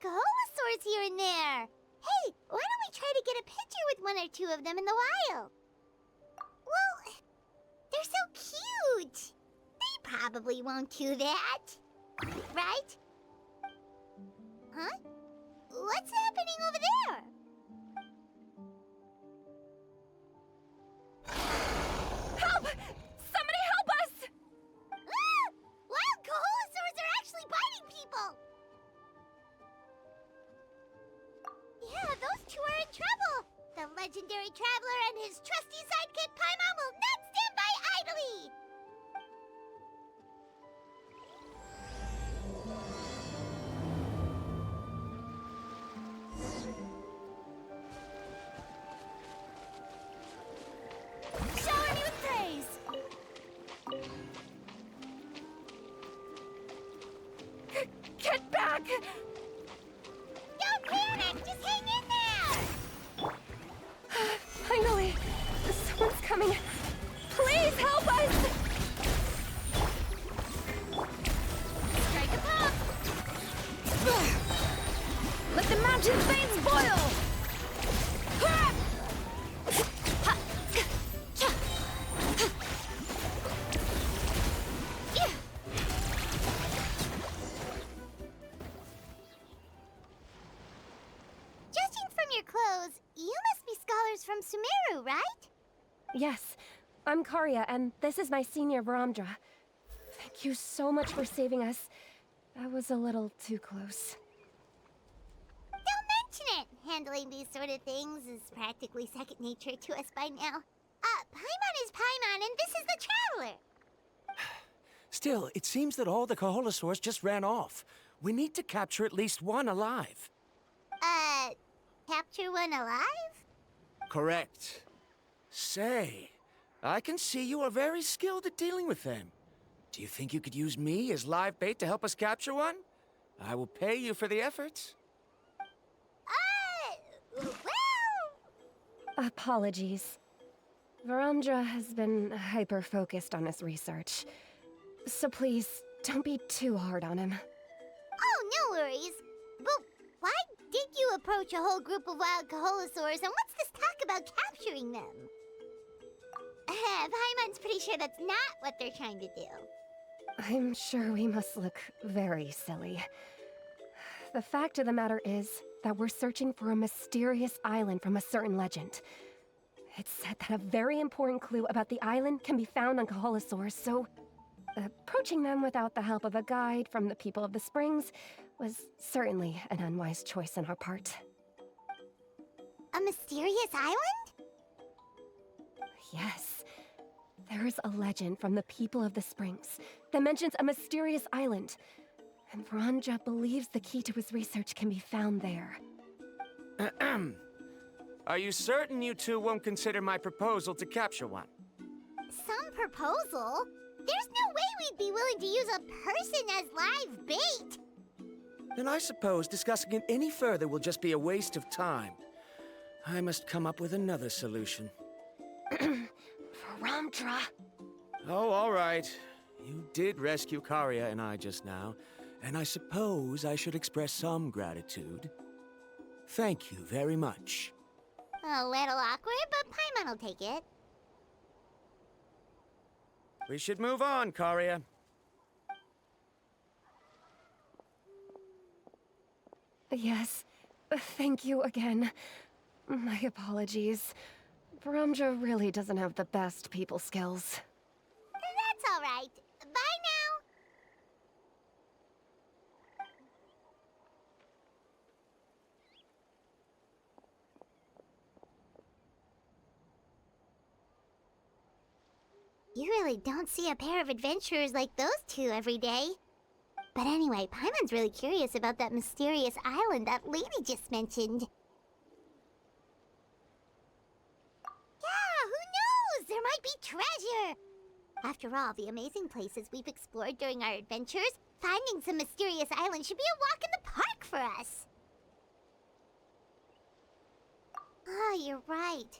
alcoholosaurs here and there. Hey, why don't we try to get a picture with one or two of them in the wild? Well, they're so cute. They probably won't do that. Right? Huh? What's happening over there? Help! Somebody help us! Ah! Wild coholosaurs are actually biting people! Yeah, those two are in trouble! The legendary traveler and his trusty sidekick Paimon will not stand by idly! Shower me with praise! Get back! Don't panic! Just hang in there! Finally! Someone's coming! Please help us! Strike a pop! Let the mountain veins boil! Judging from your clothes, you must be scholars from Sumeru, right? Yes, I'm Karya, and this is my senior Varamdra. Thank you so much for saving us. That was a little too close. Don't mention it! Handling these sort of things is practically second nature to us by now. Paimon is Paimon, and this is the Traveler! Still, it seems that all the coholosaurs just ran off. We need to capture at least one alive. Capture one alive? Correct. Say, I can see you are very skilled at dealing with them. Do you think you could use me as live bait to help us capture one? I will pay you for the efforts. Well... Apologies. Varamdra has been hyper-focused on his research. So please, don't be too hard on him. Oh, no worries. But why did you approach a whole group of wild coholosaurs, and what's this talk about capturing them? Paimon's pretty sure that's not what they're trying to do. I'm sure we must look very silly. The fact of the matter is that we're searching for a mysterious island from a certain legend. It's said that a very important clue about the island can be found on coholosaurs, so approaching them without the help of a guide from the people of the springs was certainly an unwise choice on our part. A mysterious island? Yes. There is a legend from the people of the springs that mentions a mysterious island, and Varamdra believes the key to his research can be found there. Are you certain you two won't consider my proposal to capture one? Some proposal? There's no way we'd be willing to use a person as live bait! Then I suppose discussing it any further will just be a waste of time. I must come up with another solution. Varamdra! Oh, all right. You did rescue Karya and I just now, and I suppose I should express some gratitude. Thank you very much. A little awkward, but Paimon will take it. We should move on, Karya. Yes, thank you again. My apologies. Varamdra really doesn't have the best people skills. That's all right. Bye now! You really don't see a pair of adventurers like those two every day. But anyway, Paimon's really curious about that mysterious island that lady just mentioned. Yeah, who knows? There might be treasure! After all, the amazing places we've explored during our adventures, finding some mysterious island should be a walk in the park for us. Oh, you're right.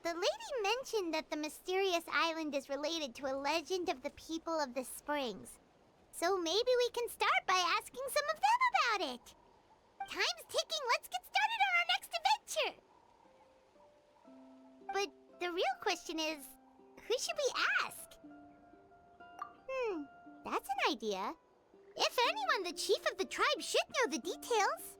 The lady mentioned that the mysterious island is related to a legend of the people of the springs. So maybe we can start by asking some of them about it. Time's ticking. Let's get started on our next adventure. But the real question is, who should we ask? That's an idea. If anyone, the chief of the tribe should know the details.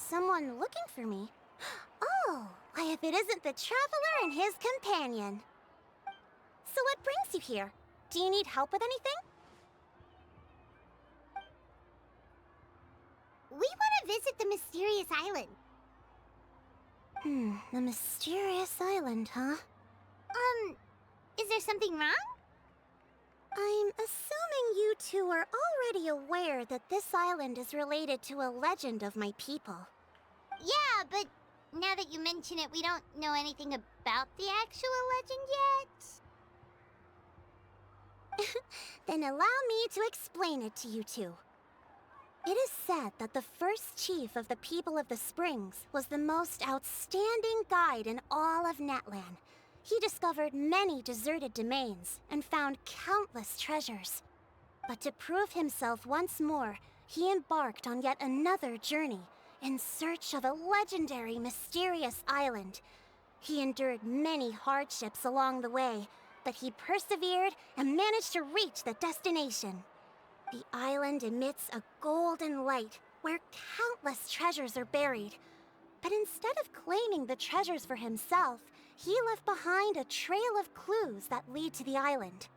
Someone looking for me? Oh, why if it isn't the traveler and his companion. So what brings you here? Do you need help with anything? We want to visit the mysterious island. The mysterious island, huh? Is there something wrong? I'm assuming you two are already aware that this island is related to a legend of my people. Yeah, but now that you mention it, we don't know anything about the actual legend yet. Then allow me to explain it to you two. It is said that the first chief of the people of the Springs was the most outstanding guide in all of Natlan. He discovered many deserted domains and found countless treasures. But to prove himself once more, he embarked on yet another journey in search of a legendary, mysterious island. He endured many hardships along the way, but he persevered and managed to reach the destination. The island emits a golden light where countless treasures are buried. But instead of claiming the treasures for himself, he left behind a trail of clues that lead to the island.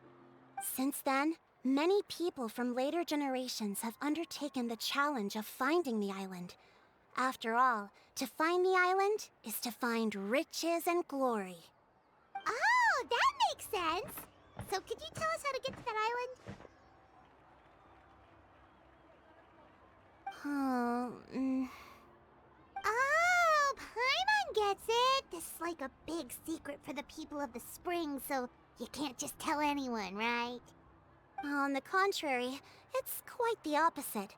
Since then, many people from later generations have undertaken the challenge of finding the island. After all, to find the island is to find riches and glory. Oh, that makes sense! So could you tell us how to get to that island? Oh, Paimon gets it! This is like a big secret for the people of the spring, so you can't just tell anyone, right? On the contrary, it's quite the opposite.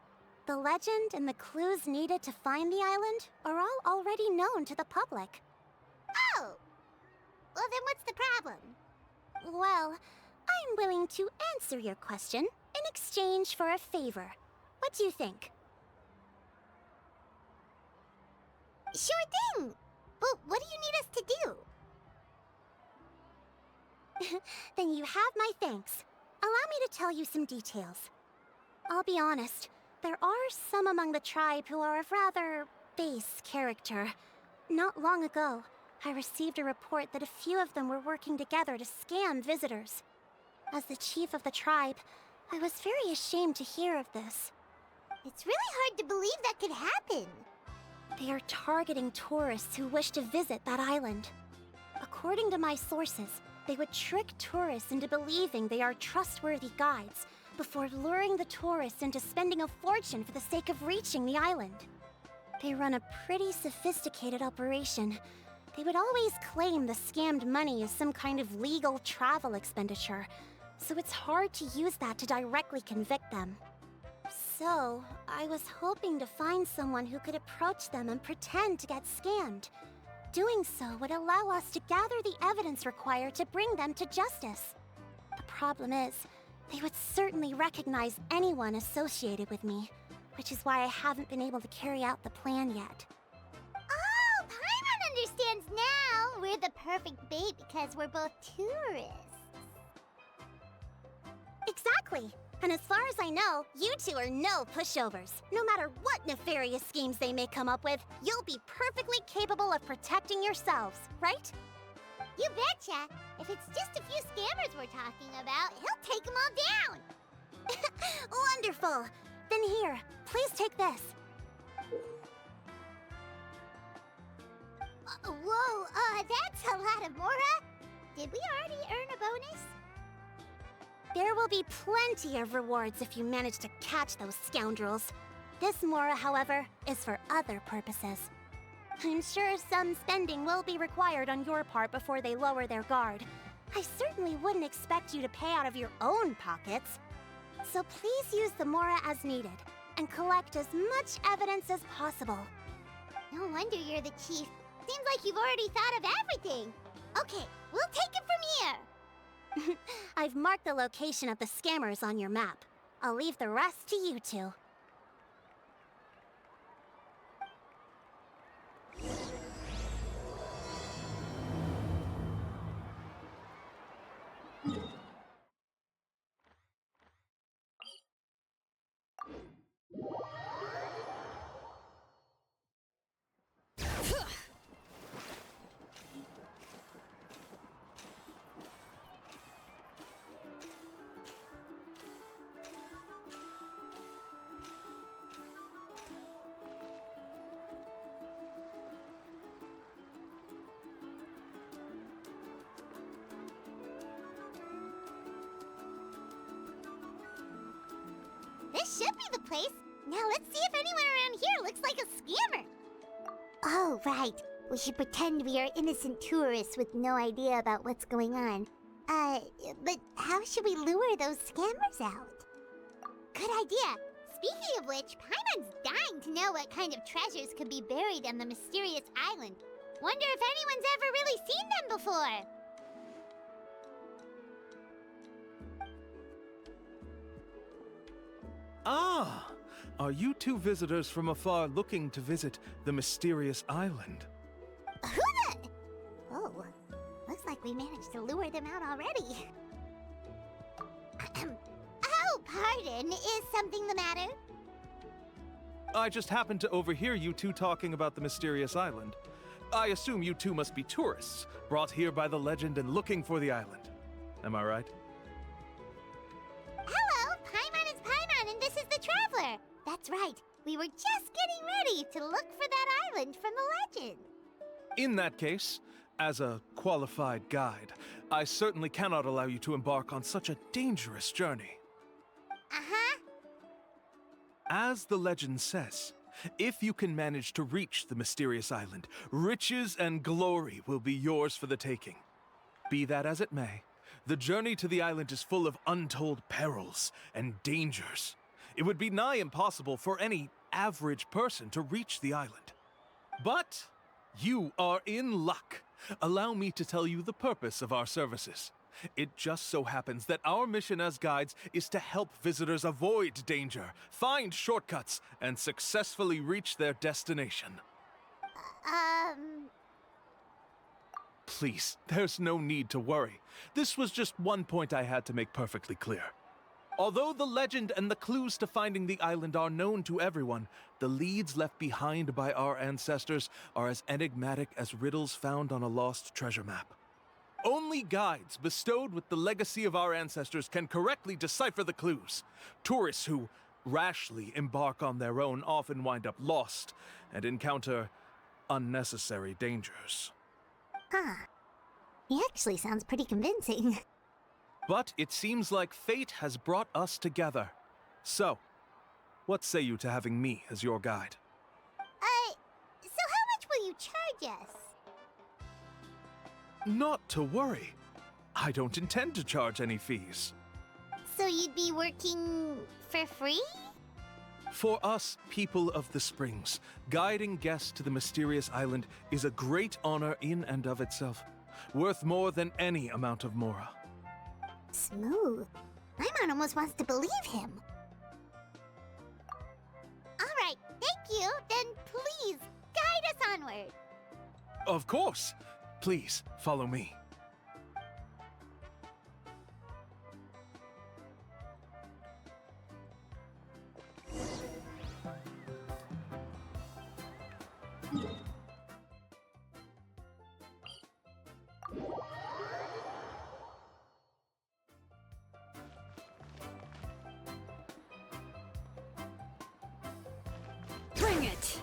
The legend and the clues needed to find the island are all already known to the public. Oh! Well, then what's the problem? Well, I'm willing to answer your question in exchange for a favor. What do you think? Sure thing! But what do you need us to do? Then you have my thanks. Allow me to tell you some details. I'll be honest, there are some among the tribe who are of rather base character. Not long ago, I received a report that a few of them were working together to scam visitors. As the chief of the tribe, I was very ashamed to hear of this. It's really hard to believe that could happen. They are targeting tourists who wish to visit that island. According to my sources, they would trick tourists into believing they are trustworthy guides before luring the tourists into spending a fortune for the sake of reaching the island. They run a pretty sophisticated operation. They would always claim the scammed money is some kind of legal travel expenditure, so it's hard to use that to directly convict them. So, I was hoping to find someone who could approach them and pretend to get scammed. Doing so would allow us to gather the evidence required to bring them to justice. The problem is, they would certainly recognize anyone associated with me, which is why I haven't been able to carry out the plan yet. Oh, Paimon understands now! We're the perfect bait because we're both tourists. Exactly! And as far as I know, you two are no pushovers. No matter what nefarious schemes they may come up with, you'll be perfectly capable of protecting yourselves, right? You betcha! If it's just a few scammers we're talking about, he'll take them all down! Wonderful! Then here, please take this. Whoa, that's a lot of Mora. Did we already earn a bonus? There will be plenty of rewards if you manage to catch those scoundrels. This Mora, however, is for other purposes. I'm sure some spending will be required on your part before they lower their guard. I certainly wouldn't expect you to pay out of your own pockets. So please use the Mora as needed, and collect as much evidence as possible. No wonder you're the chief. Seems like you've already thought of everything. Okay, we'll take it from here. I've marked the location of the scammers on your map. I'll leave the rest to you two. This should be the place. Now let's see if anyone around here looks like a scammer. Oh, right. We should pretend we are innocent tourists with no idea about what's going on. But how should we lure those scammers out? Good idea. Speaking of which, Paimon's dying to know what kind of treasures could be buried on the mysterious island. Wonder if anyone's ever really seen them before. Ah! Are you two visitors from afar looking to visit the mysterious island? Who the... Oh, looks like we managed to lure them out already. Oh, pardon. Is something the matter? I just happened to overhear you two talking about the mysterious island. I assume you two must be tourists, brought here by the legend and looking for the island. Am I right? Hello, Paimon is Paimon, and this is the Traveler. That's right. We were just getting ready to look for that island from the legend. In that case, as a qualified guide, I certainly cannot allow you to embark on such a dangerous journey. Uh-huh. As the legend says, if you can manage to reach the mysterious island, riches and glory will be yours for the taking. Be that as it may, the journey to the island is full of untold perils and dangers. It would be nigh impossible for any average person to reach the island. But you are in luck. Allow me to tell you the purpose of our services. It just so happens that our mission as guides is to help visitors avoid danger, find shortcuts, and successfully reach their destination. Please, there's no need to worry. This was just one point I had to make perfectly clear. Although the legend and the clues to finding the island are known to everyone, the leads left behind by our ancestors are as enigmatic as riddles found on a lost treasure map. Only guides bestowed with the legacy of our ancestors can correctly decipher the clues. Tourists who rashly embark on their own often wind up lost and encounter unnecessary dangers. Huh. He actually sounds pretty convincing. But it seems like fate has brought us together. So, what say you to having me as your guide? So how much will you charge us? Not to worry. I don't intend to charge any fees. So you'd be working for free? For us, people of the Springs, guiding guests to the mysterious island is a great honor in and of itself, worth more than any amount of Mora. Smooth. Paimon almost wants to believe him. All right, thank you. Then please, guide us onward. Of course. Please, follow me. Bring it!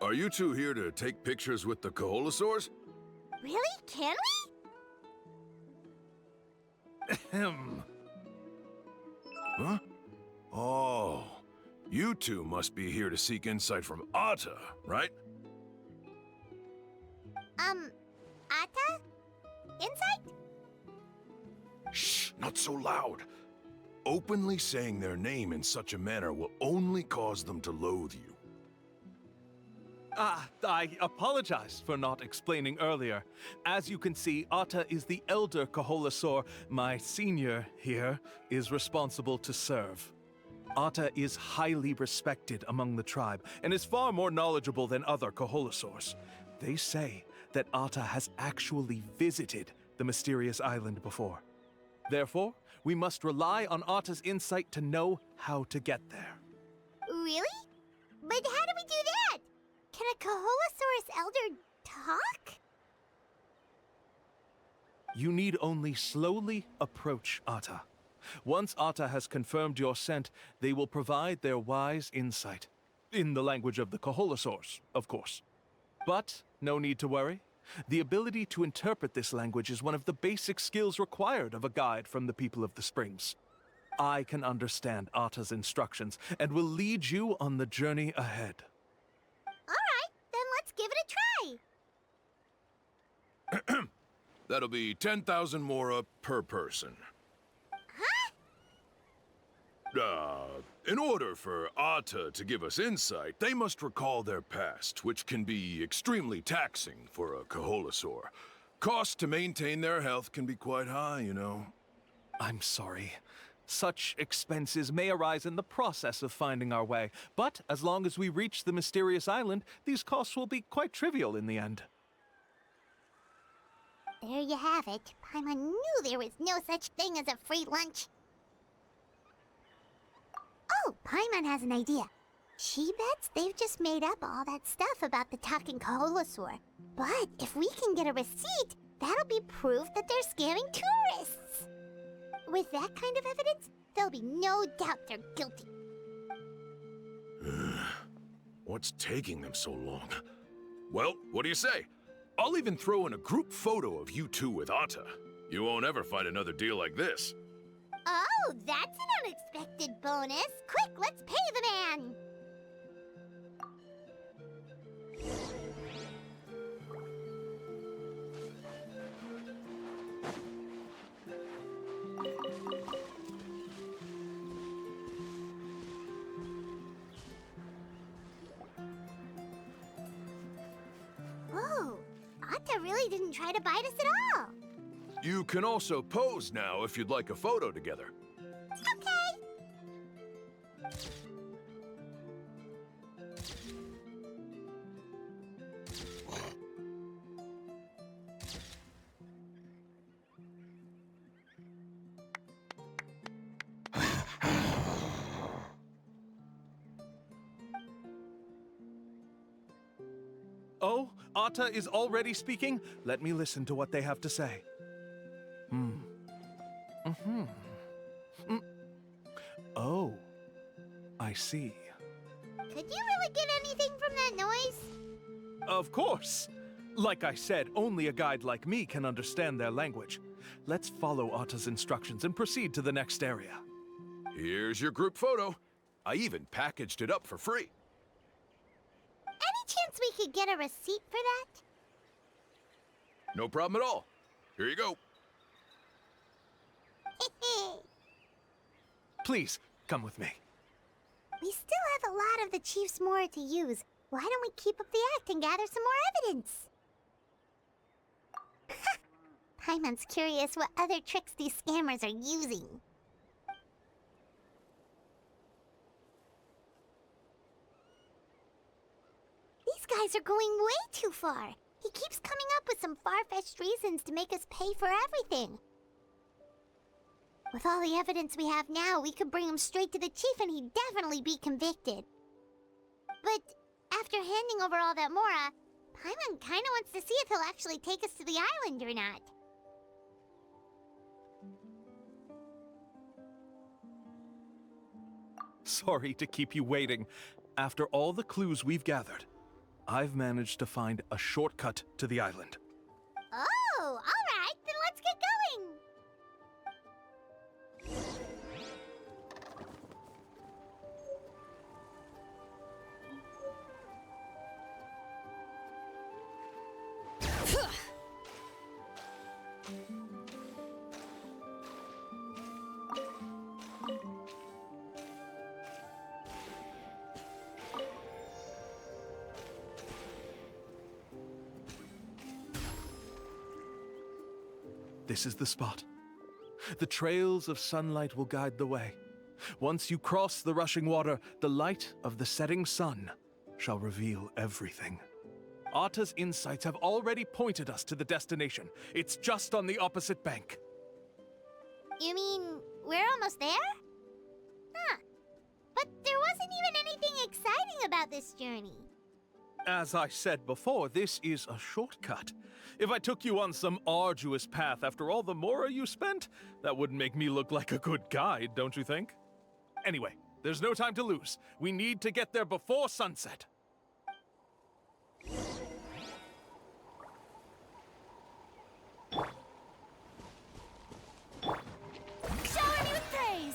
Are you two here to take pictures with the Koholosaurs? Really? Can we? Ahem. Huh? Oh, you two must be here to seek insight from Atta, right? Atta? Insight? Shh, not so loud. Openly saying their name in such a manner will only cause them to loathe you. I apologize for not explaining earlier. As you can see, Atta is the elder Koholosaur. My senior here is responsible to serve. Atta is highly respected among the tribe and is far more knowledgeable than other Koholosaurs. They say that Atta has actually visited the mysterious island before. Therefore, we must rely on Atta's insight to know how to get there. Really? But how do we do that? Can a Koholosaurus elder talk? You need only slowly approach Atta. Once Atta has confirmed your scent, they will provide their wise insight. In the language of the Koholosaurs, of course. But no need to worry. The ability to interpret this language is one of the basic skills required of a guide from the people of the Springs. I can understand Atta's instructions and will lead you on the journey ahead. Alright, then let's give it a try. That'll be 10,000 mora per person. In order for Atta to give us insight, they must recall their past, which can be extremely taxing for a Koholosaur. Costs to maintain their health can be quite high, you know. I'm sorry. Such expenses may arise in the process of finding our way, but as long as we reach the mysterious island, these costs will be quite trivial in the end. There you have it. Paimon knew there was no such thing as a free lunch. Oh, Paimon has an idea. She bets they've just made up all that stuff about the talking Koholosaur. But if we can get a receipt, that'll be proof that they're scamming tourists. With that kind of evidence, there'll be no doubt they're guilty. What's taking them so long? Well, what do you say? I'll even throw in a group photo of you two with Atta. You won't ever find another deal like this. Oh, that's an unexpected bonus. Quick, let's pay the man. Whoa, Atta really didn't try to bite us at all. You can also pose now if you'd like a photo together. Okay. Oh, Atta is already speaking? Let me listen to what they have to say. Oh, I see. Could you really get anything from that noise? Of course! Like I said, only a guide like me can understand their language. Let's follow Atta's instructions and proceed to the next area. Here's your group photo. I even packaged it up for free. Any chance we could get a receipt for that? No problem at all. Here you go. Please, come with me. We still have a lot of the Chief's Mora to use. Why don't we keep up the act and gather some more evidence? Paimon's curious what other tricks these scammers are using. These guys are going way too far. He keeps coming up with some far-fetched reasons to make us pay for everything. With all the evidence we have now, we could bring him straight to the chief and he'd definitely be convicted. But after handing over all that Mora, Paimon kinda wants to see if he'll actually take us to the island or not. Sorry to keep you waiting. After all the clues we've gathered, I've managed to find a shortcut to the island. Oh, all right, then let's get going. This is the spot. The trails of sunlight will guide the way. Once you cross the rushing water, the light of the setting sun shall reveal everything. Atta's insights have already pointed us to the destination. It's just on the opposite bank. You mean we're almost there? Huh. But there wasn't even anything exciting about this journey. As I said before, this is a shortcut. If I took you on some arduous path after all the mora you spent, that wouldn't make me look like a good guide, don't you think? Anyway, there's no time to lose. We need to get there before sunset. Shower me with praise!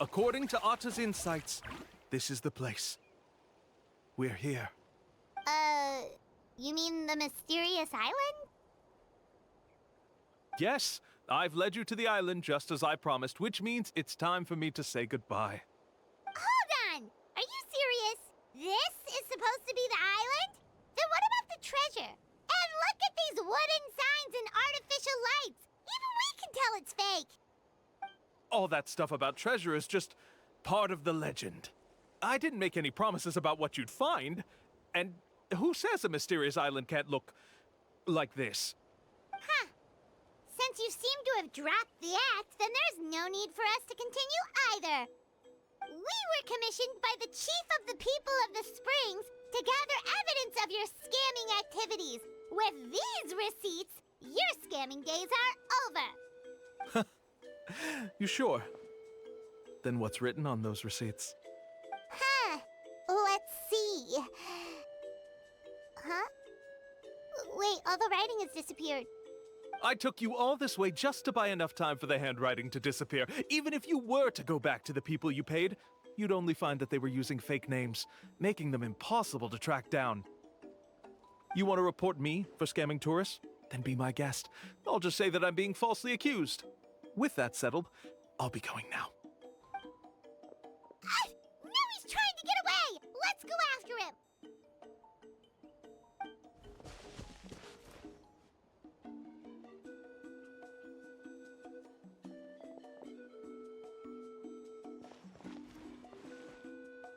According to Atta's insights, this is the place. We're here. You mean the mysterious island? Yes, I've led you to the island just as I promised, which means it's time for me to say goodbye. Hold on! Are you serious? This is supposed to be the island? Then what about the treasure? And look at these wooden signs and artificial lights! Even we can tell it's fake! All that stuff about treasure is just part of the legend. I didn't make any promises about what you'd find. And who says a mysterious island can't look like this? Huh. Since you seem to have dropped the act, then there's no need for us to continue either. We were commissioned by the chief of the people of the Springs to gather evidence of your scamming activities. With these receipts, your scamming days are over. You sure? Then what's written on those receipts? Huh. Let's see. Huh? Wait, all the writing has disappeared. I took you all this way just to buy enough time for the handwriting to disappear. Even if you were to go back to the people you paid, you'd only find that they were using fake names, making them impossible to track down. You want to report me for scamming tourists? Then be my guest. I'll just say that I'm being falsely accused. With that settled, I'll be going now. Now he's trying to get away! Let's go after him!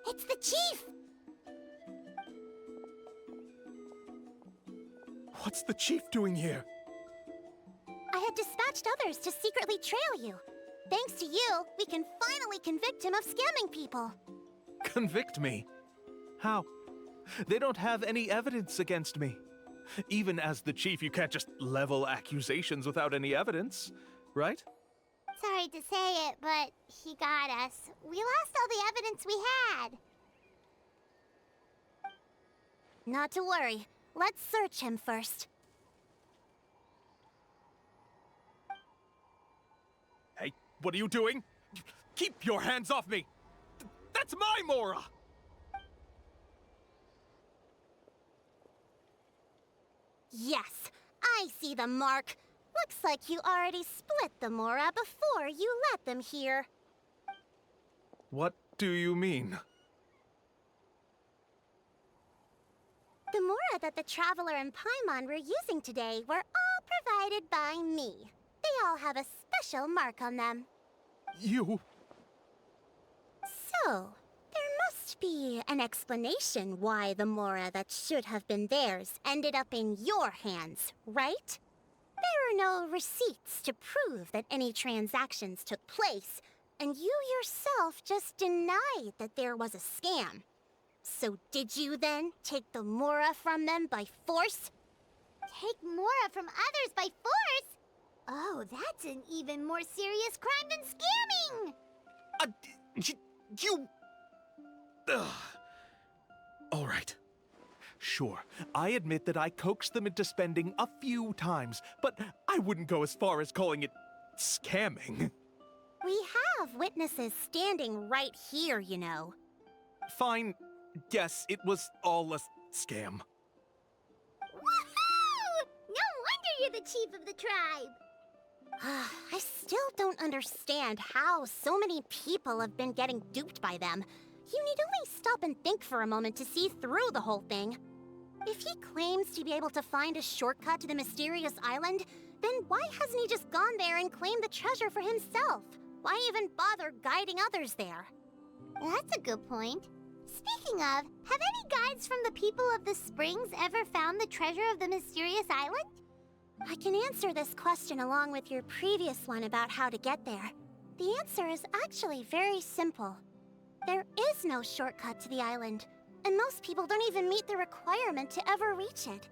It's the chief! What's the chief doing here? I had dispatched others to secretly trail you. Thanks to you, we can finally convict him of scamming people. Convict me? How? They don't have any evidence against me. Even as the chief, you can't just level accusations without any evidence, right? Sorry to say it, but he got us. We lost all the evidence we had. Not to worry. Let's search him first. Hey, what are you doing? Keep your hands off me! That's my Mora! Yes, I see the mark. Looks like you already split the Mora before you let them here. What do you mean? The Mora that the Traveler and Paimon were using today were all provided by me. They all have a special mark on them. You... So, there must be an explanation why the Mora that should have been theirs ended up in your hands, right? There are no receipts to prove that any transactions took place, and you yourself just denied that there was a scam. So did you then take the Mora from them by force? Take Mora from others by force? Oh, that's an even more serious crime than scamming! You... Ugh. All right. Sure, I admit that I coaxed them into spending a few times, but I wouldn't go as far as calling it scamming. We have witnesses standing right here, you know. Fine. Yes, it was all a scam. Woohoo! No wonder you're the chief of the tribe! I still don't understand how so many people have been getting duped by them. You need only stop and think for a moment to see through the whole thing. If he claims to be able to find a shortcut to the mysterious island, then why hasn't he just gone there and claimed the treasure for himself? Why even bother guiding others there? That's a good point. Speaking of, have any guides from the people of the springs ever found the treasure of the mysterious island? I can answer this question along with your previous one about how to get there. The answer is actually very simple. There is no shortcut to the island, and most people don't even meet the requirement to ever reach it.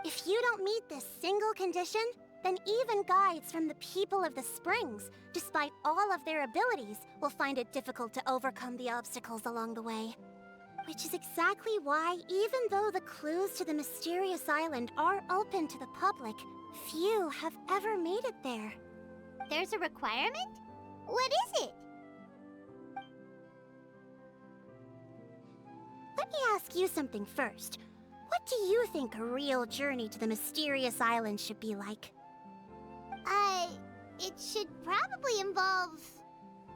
If you don't meet this single condition, then even guides from the people of the springs, despite all of their abilities, will find it difficult to overcome the obstacles along the way. Which is exactly why, even though the clues to the mysterious island are open to the public, few have ever made it there. There's a requirement? What is it? Let me ask you something first. What do you think a real journey to the mysterious island should be like? It should probably involve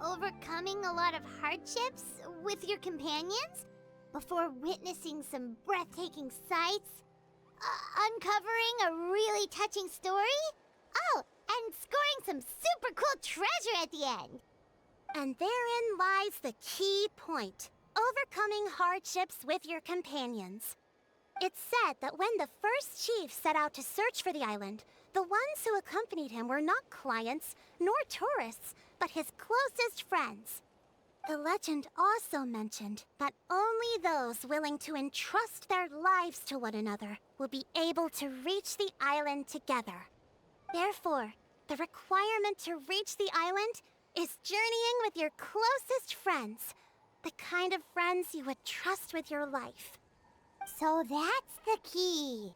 overcoming a lot of hardships with your companions before witnessing some breathtaking sights, uncovering a really touching story, oh, and scoring some super cool treasure at the end. And therein lies the key point. Overcoming hardships with your companions. It's said that when the first chief set out to search for the island, the ones who accompanied him were not clients nor tourists, but his closest friends. The legend also mentioned that only those willing to entrust their lives to one another will be able to reach the island together. Therefore, the requirement to reach the island is journeying with your closest friends. The kind of friends you would trust with your life. So that's the key.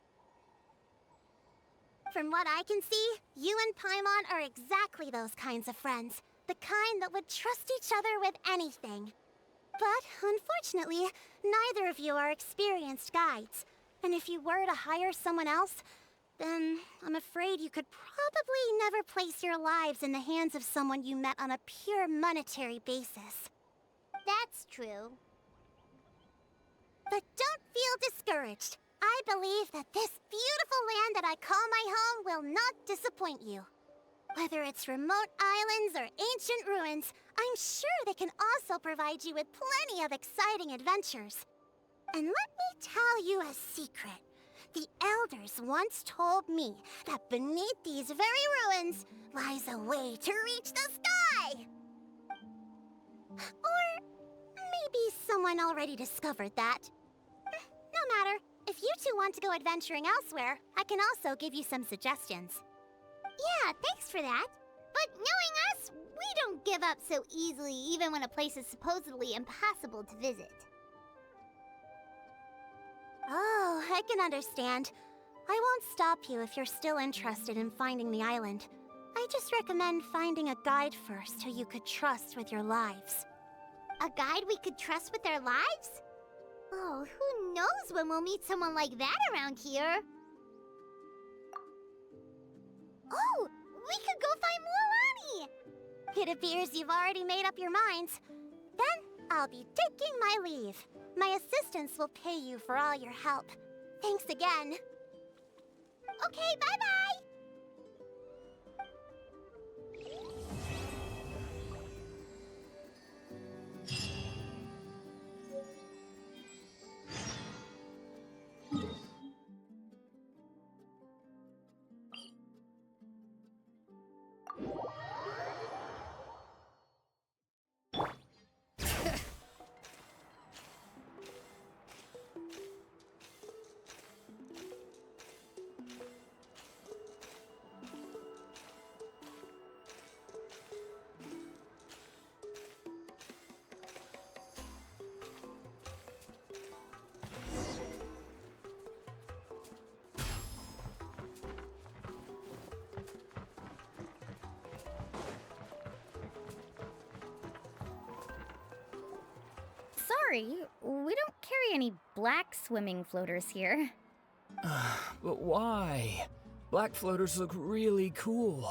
From what I can see, you and Paimon are exactly those kinds of friends. The kind that would trust each other with anything. But, unfortunately, neither of you are experienced guides. And if you were to hire someone else, then I'm afraid you could probably never place your lives in the hands of someone you met on a pure monetary basis. That's true. But don't feel discouraged. I believe that this beautiful land that I call my home will not disappoint you. Whether it's remote islands or ancient ruins, I'm sure they can also provide you with plenty of exciting adventures. And let me tell you a secret. The elders once told me that beneath these very ruins lies a way to reach the sky. Or maybe someone already discovered that. No matter. If you two want to go adventuring elsewhere, I can also give you some suggestions. Yeah, thanks for that. But knowing us, we don't give up so easily even when a place is supposedly impossible to visit. Oh, I can understand. I won't stop you if you're still interested in finding the island. I just recommend finding a guide first who you could trust with your lives. A guide we could trust with our lives? Oh, who knows when we'll meet someone like that around here? Oh, we could go find Mualani! It appears you've already made up your minds. Then, I'll be taking my leave. My assistants will pay you for all your help. Thanks again. Okay, bye-bye! sorry, we don't carry any black swimming floaters here. But why? Black floaters look really cool.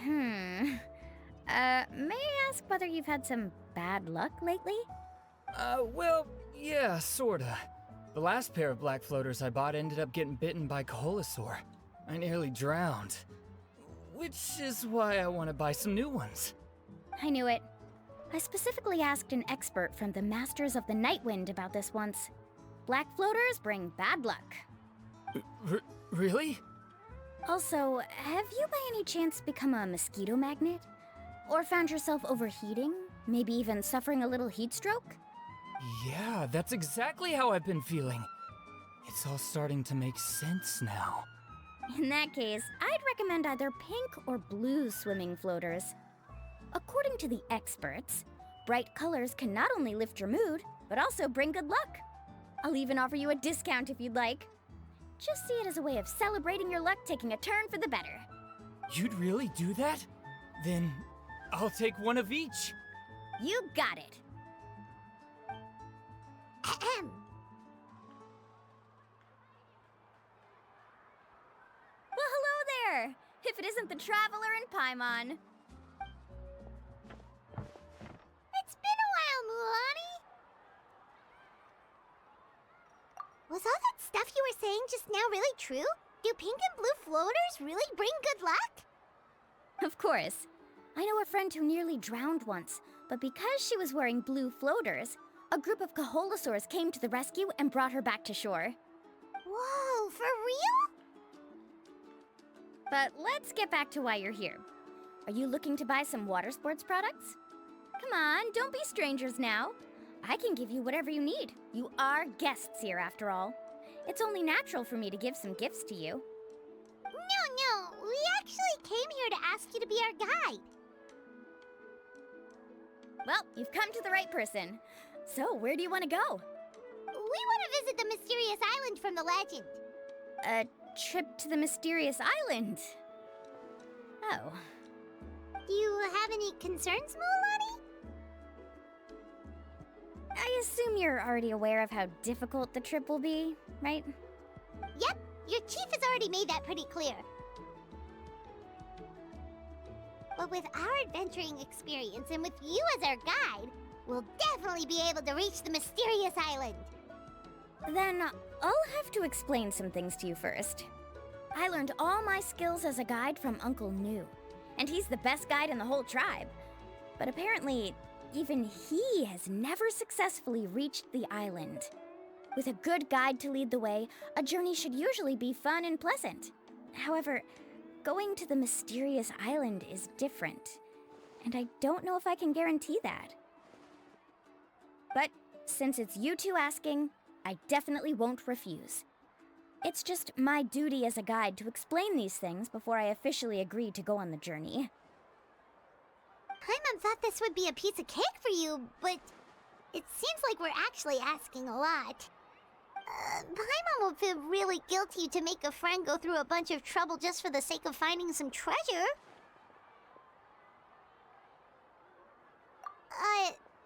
May I ask whether you've had some bad luck lately? Well, yeah, sorta. The last pair of black floaters I bought ended up getting bitten by Koholosaur. I nearly drowned. Which is why I want to buy some new ones. I knew it. I specifically asked an expert from the Masters of the Nightwind about this once. Black floaters bring bad luck. Really? Also, have you by any chance become a mosquito magnet? Or found yourself overheating? Maybe even suffering a little heat stroke? Yeah, that's exactly how I've been feeling. It's all starting to make sense now. In that case, I'd recommend either pink or blue swimming floaters. According to the experts, bright colors can not only lift your mood, but also bring good luck. I'll even offer you a discount if you'd like. Just see it as a way of celebrating your luck taking a turn for the better. You'd really do that? Then I'll take one of each. You got it. Ahem. Well, hello there! If it isn't the Traveler in Paimon. It's been a while, Mulan. Was all that stuff you were saying just now really true? Do pink and blue floaters really bring good luck? Of course. I know a friend who nearly drowned once, but because she was wearing blue floaters, a group of Koholosaurs came to the rescue and brought her back to shore. Whoa, for real? But let's get back to why you're here. Are you looking to buy some water sports products? Come on, don't be strangers now. I can give you whatever you need. You are guests here, after all. It's only natural for me to give some gifts to you. No, we actually came here to ask you to be our guide. Well, you've come to the right person. So, where do you want to go? We want to visit the mysterious island from the legend. A trip to the mysterious island? Oh. Do you have any concerns, Mulan? I assume you're already aware of how difficult the trip will be, right? Yep, your chief has already made that pretty clear. But with our adventuring experience and with you as our guide, we'll definitely be able to reach the mysterious island. Then I'll have to explain some things to you first. I learned all my skills as a guide from Uncle New, and he's the best guide in the whole tribe. But apparently, even he has never successfully reached the island. With a good guide to lead the way, a journey should usually be fun and pleasant. However, going to the mysterious island is different, and I don't know if I can guarantee that. But since it's you two asking, I definitely won't refuse. It's just my duty as a guide to explain these things before I officially agree to go on the journey. Paimon thought this would be a piece of cake for you, but it seems like we're actually asking a lot. Paimon will feel really guilty to make a friend go through a bunch of trouble just for the sake of finding some treasure.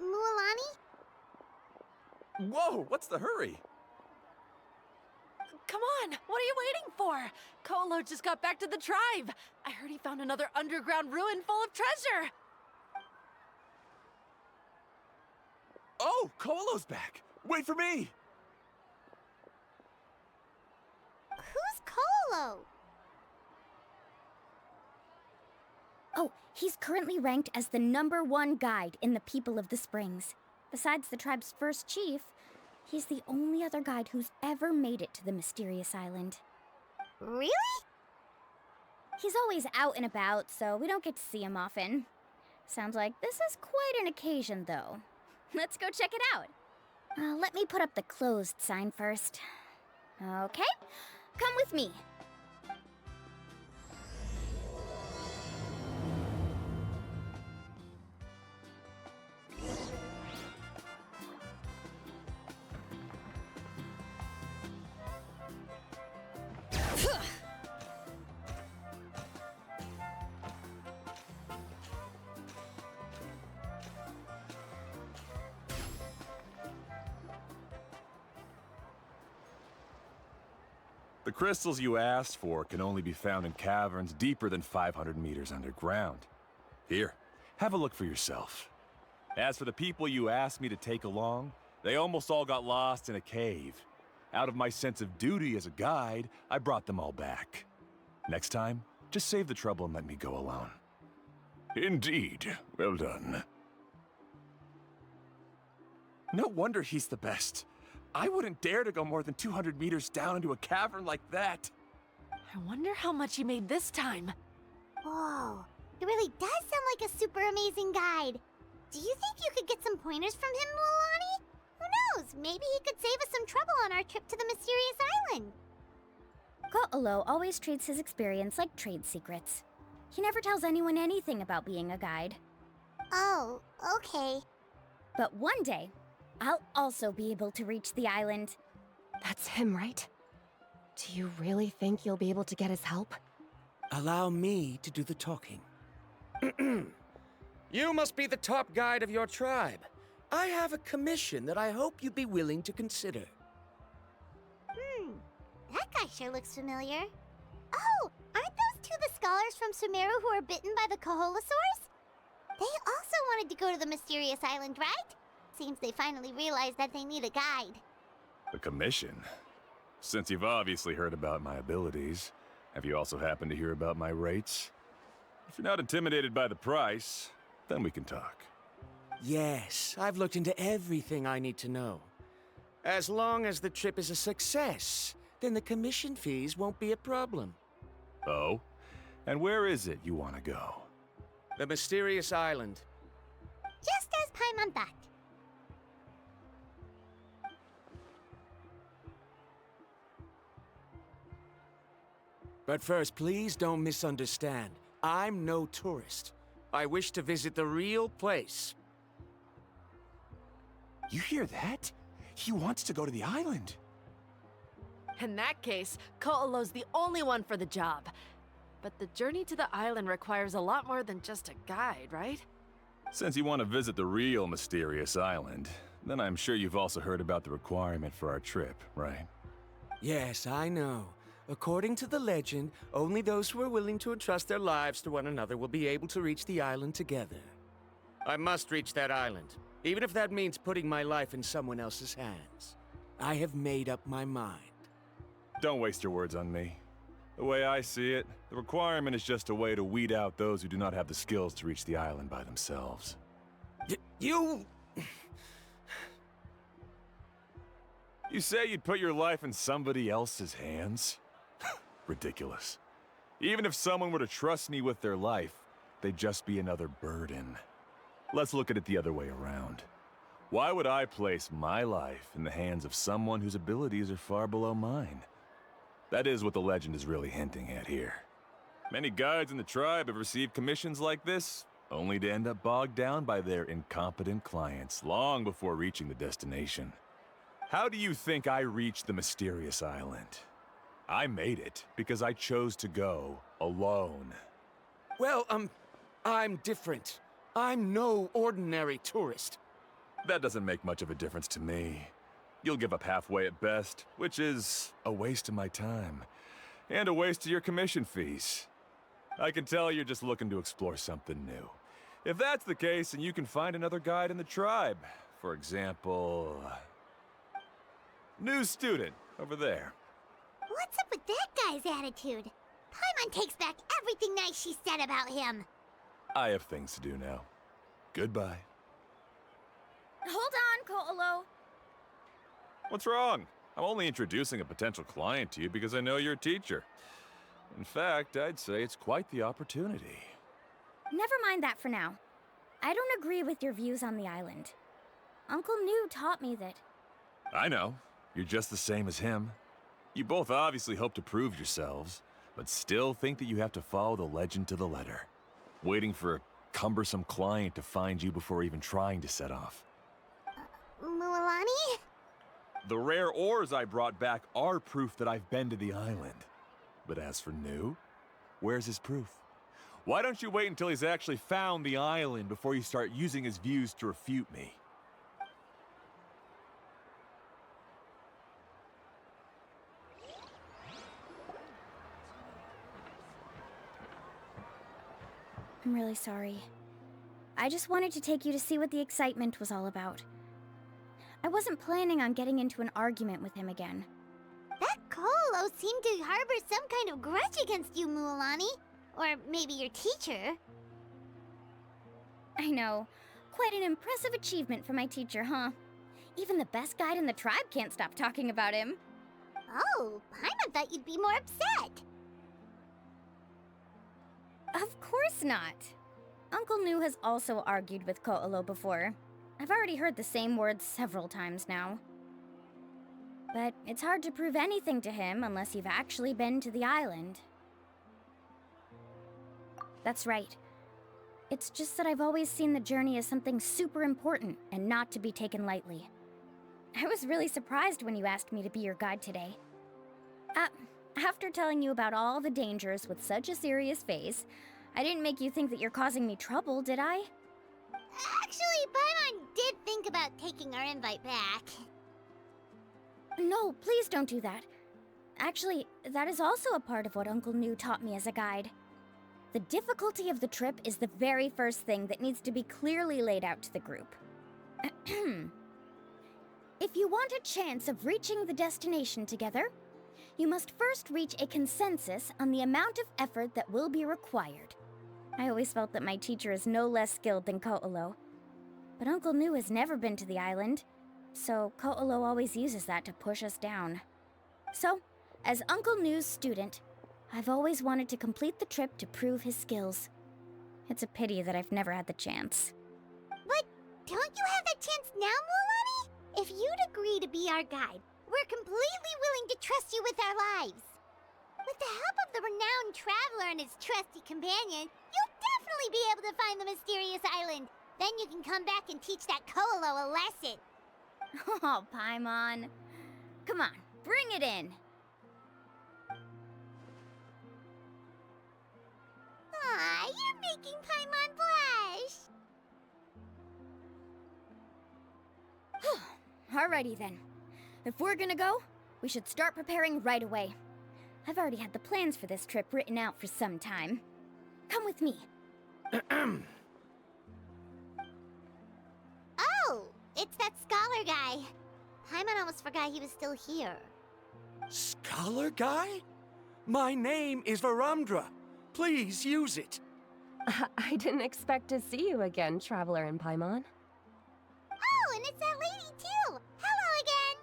Mualani? Whoa, what's the hurry? Come on, what are you waiting for? Kolo just got back to the tribe. I heard he found another underground ruin full of treasure. Oh, Kolo's back. Wait for me. Who's Kolo? Oh, he's currently ranked as the #1 guide in the People of the Springs. Besides the tribe's first chief, he's the only other guide who's ever made it to the mysterious island. Really? He's always out and about, so we don't get to see him often. Sounds like this is quite an occasion, though. Let's go check it out. Let me put up the closed sign first. Okay, come with me. The crystals you asked for can only be found in caverns deeper than 500 meters underground. Here, have a look for yourself. As for the people you asked me to take along, they almost all got lost in a cave. Out of my sense of duty as a guide, I brought them all back. Next time, just save the trouble and let me go alone. Indeed. Well done. No wonder he's the best. I wouldn't dare to go more than 200 meters down into a cavern like that. I wonder how much he made this time. Whoa, it really does sound like a super amazing guide. Do you think you could get some pointers from him, Milani? Who knows? Maybe he could save us some trouble on our trip to the mysterious island. Ko'olo always treats his experience like trade secrets. He never tells anyone anything about being a guide. Oh, okay. But one day, I'll also be able to reach the island. That's him, right? Do you really think you'll be able to get his help? Allow me to do the talking. You must be the top guide of your tribe. I have a commission that I hope you'd be willing to consider. That guy sure looks familiar. Oh, aren't those two the scholars from Sumeru who are bitten by the Koholosaurs? They also wanted to go to the mysterious island, right? Seems they finally realized that they need a guide. A commission? Since you've obviously heard about my abilities, have you also happened to hear about my rates? If you're not intimidated by the price, then we can talk. Yes, I've looked into everything I need to know. As long as the trip is a success, then the commission fees won't be a problem. Oh? And where is it you want to go? The mysterious island. Just as Paimon thought. But first, please don't misunderstand. I'm no tourist. I wish to visit the real place. You hear that? He wants to go to the island. In that case, Ko'olo's the only one for the job. But the journey to the island requires a lot more than just a guide, right? Since you want to visit the real mysterious island, then I'm sure you've also heard about the requirement for our trip, right? Yes, I know. According to the legend, only those who are willing to entrust their lives to one another will be able to reach the island together. I must reach that island, even if that means putting my life in someone else's hands. I have made up my mind. Don't waste your words on me. The way I see it, the requirement is just a way to weed out those who do not have the skills to reach the island by themselves. You... You say you'd put your life in somebody else's hands? Ridiculous. Even if someone were to trust me with their life, they'd just be another burden. Let's look at it the other way around. Why would I place my life in the hands of someone whose abilities are far below mine? That is what the legend is really hinting at here. Many guides in the tribe have received commissions like this, only to end up bogged down by their incompetent clients long before reaching the destination. How do you think I reached the mysterious island? I made it because I chose to go alone. Well, I'm different. I'm no ordinary tourist. That doesn't make much of a difference to me. You'll give up halfway at best, which is a waste of my time. And a waste of your commission fees. I can tell you're just looking to explore something new. If that's the case, then you can find another guide in the tribe. For example... new student, over there. What's up with that guy's attitude? Paimon takes back everything nice she said about him. I have things to do now. Goodbye. Hold on, Ko'olo. What's wrong? I'm only introducing a potential client to you because I know you're a teacher. In fact, I'd say it's quite the opportunity. Never mind that for now. I don't agree with your views on the island. Uncle New taught me that... I know. You're just the same as him. You both obviously hope to prove yourselves, but still think that you have to follow the legend to the letter, waiting for a cumbersome client to find you before even trying to set off. Milani? The rare ores I brought back are proof that I've been to the island. But as for New, where's his proof? Why don't you wait until he's actually found the island before you start using his views to refute me? I'm really sorry. I just wanted to take you to see what the excitement was all about. I wasn't planning on getting into an argument with him again. That Colo seemed to harbor some kind of grudge against you, Mualani. Or maybe your teacher. I know. Quite an impressive achievement for my teacher, huh? Even the best guide in the tribe can't stop talking about him. Oh, Paimon thought you'd be more upset. Of course not. Uncle Nu has also argued with Ko'olo before. I've already heard the same words several times now. But it's hard to prove anything to him unless you've actually been to the island. That's right. It's just that I've always seen the journey as something super important and not to be taken lightly. I was really surprised when you asked me to be your guide today. After telling you about all the dangers with such a serious face, I didn't make you think that you're causing me trouble, did I? Actually, Paimon did think about taking our invite back. No, please don't do that. Actually, that is also a part of what Uncle Nu taught me as a guide. The difficulty of the trip is the very first thing that needs to be clearly laid out to the group. If you want a chance of reaching the destination together, you must first reach a consensus on the amount of effort that will be required. I always felt that my teacher is no less skilled than Ko'olo. But Uncle Nu has never been to the island, so Ko'olo always uses that to push us down. So, as Uncle Nu's student, I've always wanted to complete the trip to prove his skills. It's a pity that I've never had the chance. But don't you have that chance now, Mualani? If you'd agree to be our guide, we're completely willing to trust you with our lives. With the help of the renowned traveler and his trusty companion, you'll definitely be able to find the mysterious island. Then you can come back and teach that Ko'olo a lesson. Oh, Paimon. Come on, bring it in. Aw, you're making Paimon blush. Alrighty then. If we're gonna go, we should start preparing right away. I've already had the plans for this trip written out for some time. Come with me. Oh, it's that scholar guy. Paimon almost forgot he was still here. Scholar guy? My name is Varamdra. Please use it. I didn't expect to see you again, Traveler and Paimon. Oh, and it's that lady too. Hello again.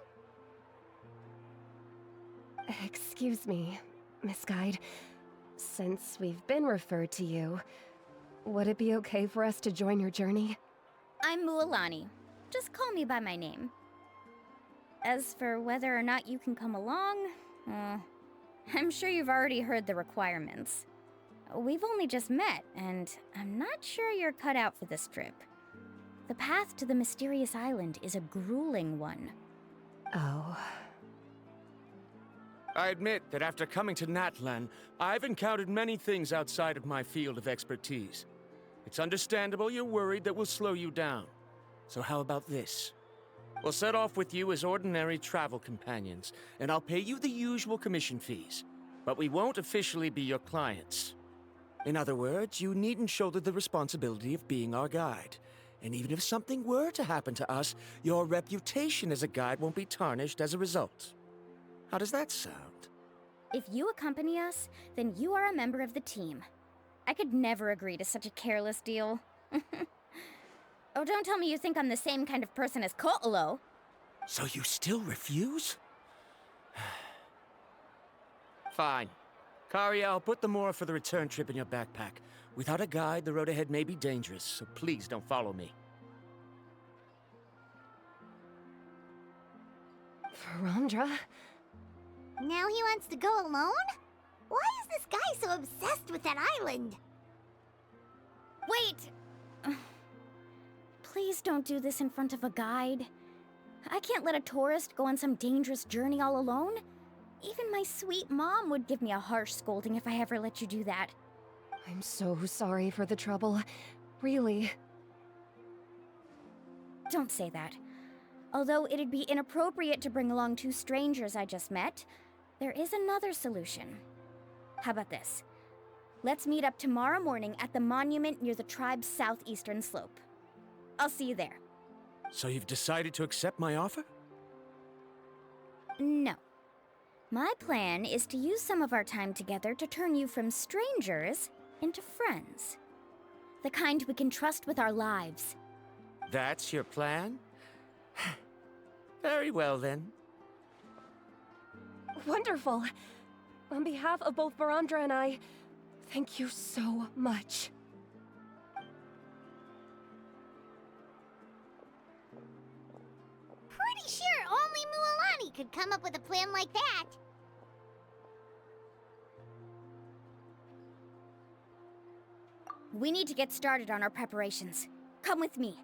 Excuse me, Miss Guide. Since we've been referred to you, would it be okay for us to join your journey? I'm Mualani. Just call me by my name. As for whether or not you can come along, I'm sure you've already heard the requirements. We've only just met, and I'm not sure you're cut out for this trip. The path to the mysterious island is a grueling one. Oh. I admit that after coming to Natlan, I've encountered many things outside of my field of expertise. It's understandable you're worried that we'll slow you down. So how about this? We'll set off with you as ordinary travel companions, and I'll pay you the usual commission fees. But we won't officially be your clients. In other words, you needn't shoulder the responsibility of being our guide. And even if something were to happen to us, your reputation as a guide won't be tarnished as a result. How does that sound? If you accompany us, then you are a member of the team. I could never agree to such a careless deal. Oh, don't tell me you think I'm the same kind of person as Ko'olo. So you still refuse? Fine. Kariel, put the Mora for the return trip in your backpack. Without a guide, the road ahead may be dangerous, so please don't follow me. Varamdra? Now he wants to go alone? Why is this guy so obsessed with that island? Wait! Please don't do this in front of a guide. I can't let a tourist go on some dangerous journey all alone. Even my sweet mom would give me a harsh scolding if I ever let you do that. I'm so sorry for the trouble. Really. Don't say that. Although it'd be inappropriate to bring along two strangers I just met, there is another solution. How about this? Let's meet up tomorrow morning at the monument near the tribe's southeastern slope. I'll see you there. So you've decided to accept my offer? No. My plan is to use some of our time together to turn you from strangers into friends. The kind we can trust with our lives. That's your plan? Very well, then. Wonderful. On behalf of both Barandra and I, thank you so much. Pretty sure only Mualani could come up with a plan like that. We need to get started on our preparations. Come with me.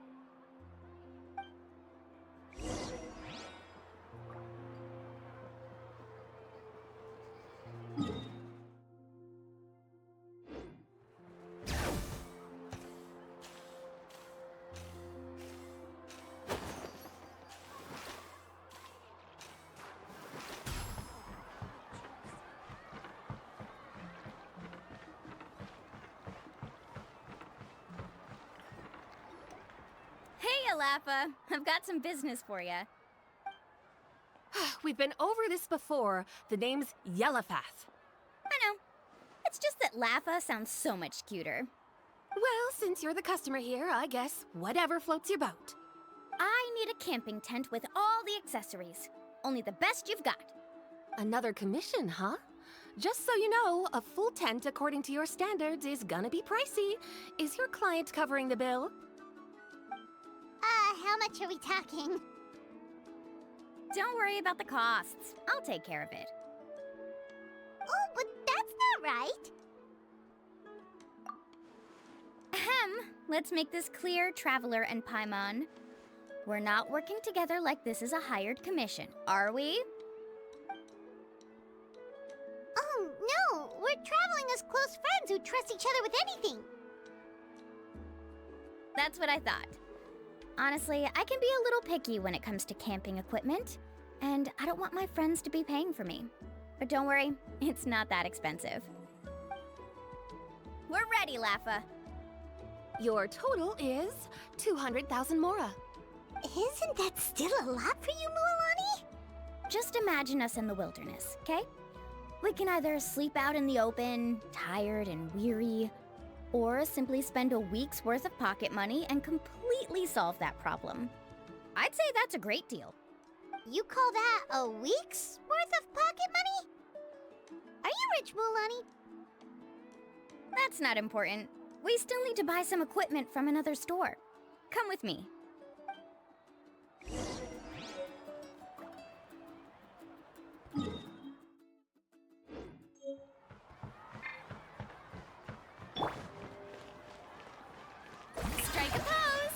Hey, Alafa. I've got some business for you. We've been over this before. The name's Yellowfath. I know. It's just that Lafa sounds so much cuter. Well, since you're the customer here, I guess whatever floats your boat. I need a camping tent with all the accessories. Only the best you've got. Another commission, huh? Just so you know, a full tent according to your standards is gonna be pricey. Is your client covering the bill? How much are we talking? Don't worry about the costs. I'll take care of it. Oh, but that's not right. Ahem. Let's make this clear, Traveler and Paimon. We're not working together like this is a hired commission, are we? Oh, no. We're traveling as close friends who trust each other with anything. That's what I thought. Honestly, I can be a little picky when it comes to camping equipment, and I don't want my friends to be paying for me. But don't worry, it's not that expensive. We're ready, Lafa. Your total is 200,000 mora. Isn't that still a lot for you, Mualani? Just imagine us in the wilderness, okay? We can either sleep out in the open, tired and weary, or simply spend a week's worth of pocket money and completely solve that problem. I'd say that's a great deal. You call that a week's worth of pocket money? Are you rich, Mualani? That's not important. We still need to buy some equipment from another store. Come with me. Strike a pose!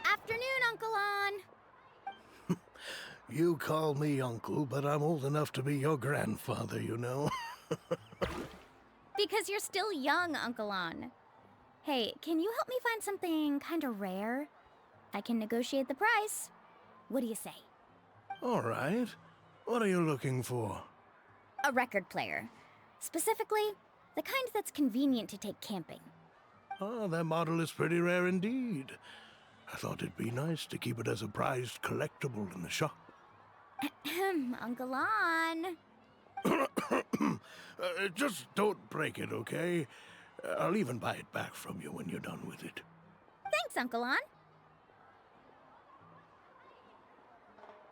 Afternoon, Uncle On. You call me uncle, but I'm old enough to be your grandfather, you know. Because you're still young, Uncle On. Hey, can you help me find something kinda rare? I can negotiate the price. What do you say? All right. What are you looking for? A record player. Specifically, the kind that's convenient to take camping. Oh, that model is pretty rare indeed. I thought it'd be nice to keep it as a prized collectible in the shop. Uncle On. Just don't break it, okay? I'll even buy it back from you when you're done with it. Thanks, Uncle On.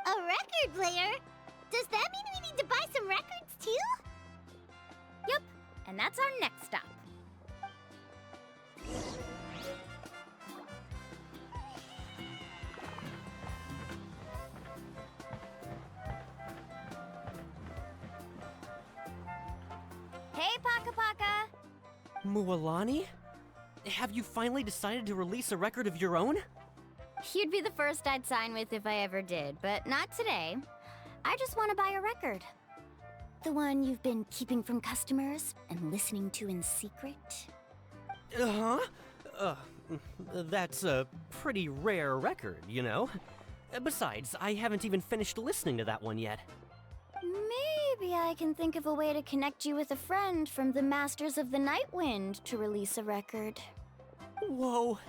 A record player? Does that mean we need to buy some records too? Yep, and that's our next stop. Hey, Paka Paka! Mualani? Have you finally decided to release a record of your own? You'd be the first I'd sign with if I ever did, but not today. I just want to buy a record. the one you've been keeping from customers and listening to in secret? Huh? That's a pretty rare record, you know? Besides, I haven't even finished listening to that one yet. Maybe I can think of a way to connect you with a friend from the Masters of the Night Wind to release a record. Whoa,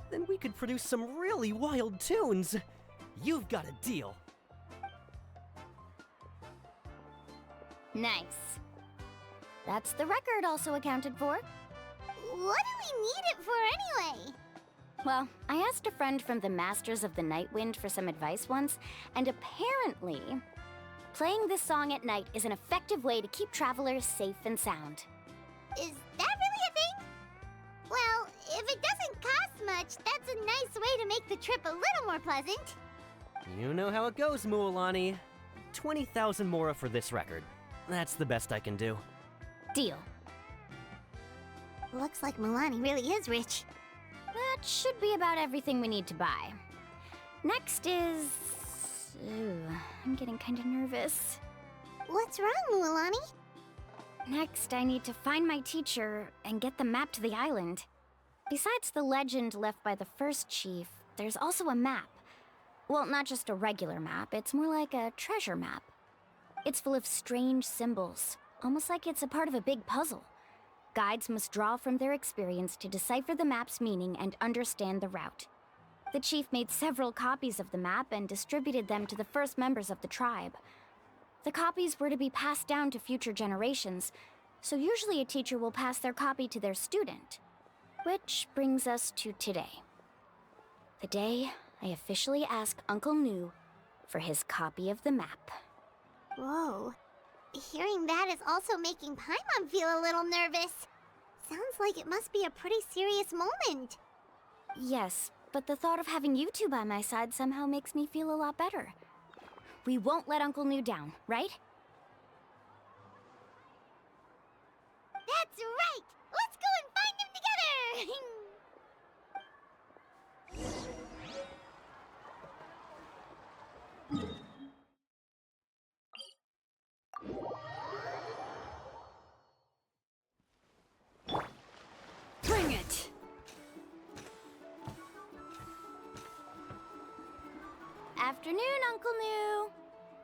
then we could produce some really wild tunes. You've got a deal. Nice. That's the record also accounted for. What do we need it for anyway? Well, I asked a friend from the Masters of the Night Wind for some advice once, and apparently, playing this song at night is an effective way to keep travelers safe and sound. Is that really a thing? Well, if it doesn't cost much, that's a nice way to make the trip a little more pleasant. You know how it goes, Mualani. 20,000 mora for this record. That's the best I can do. Deal. Looks like Milani really is rich. That should be about everything we need to buy. Next is... I'm getting kind of nervous. What's wrong, Mualani? Next, I need to find my teacher and get the map to the island. Besides the legend left by the first chief, there's also a map. Well, not just a regular map, it's more like a treasure map. It's full of strange symbols, almost like it's a part of a big puzzle. Guides must draw from their experience to decipher the map's meaning and understand the route. The chief made several copies of the map and distributed them to the first members of the tribe. The copies were to be passed down to future generations, so usually a teacher will pass their copy to their student. Which brings us to today. The day I officially asked Uncle Nu for his copy of the map. Whoa. Hearing that is also making Paimon feel a little nervous. Sounds like it must be a pretty serious moment. Yes, but the thought of having you two by my side somehow makes me feel a lot better. We won't let Uncle Nu down, right? That's right! Let's go and find him together! Bring it! Afternoon, Uncle Nu.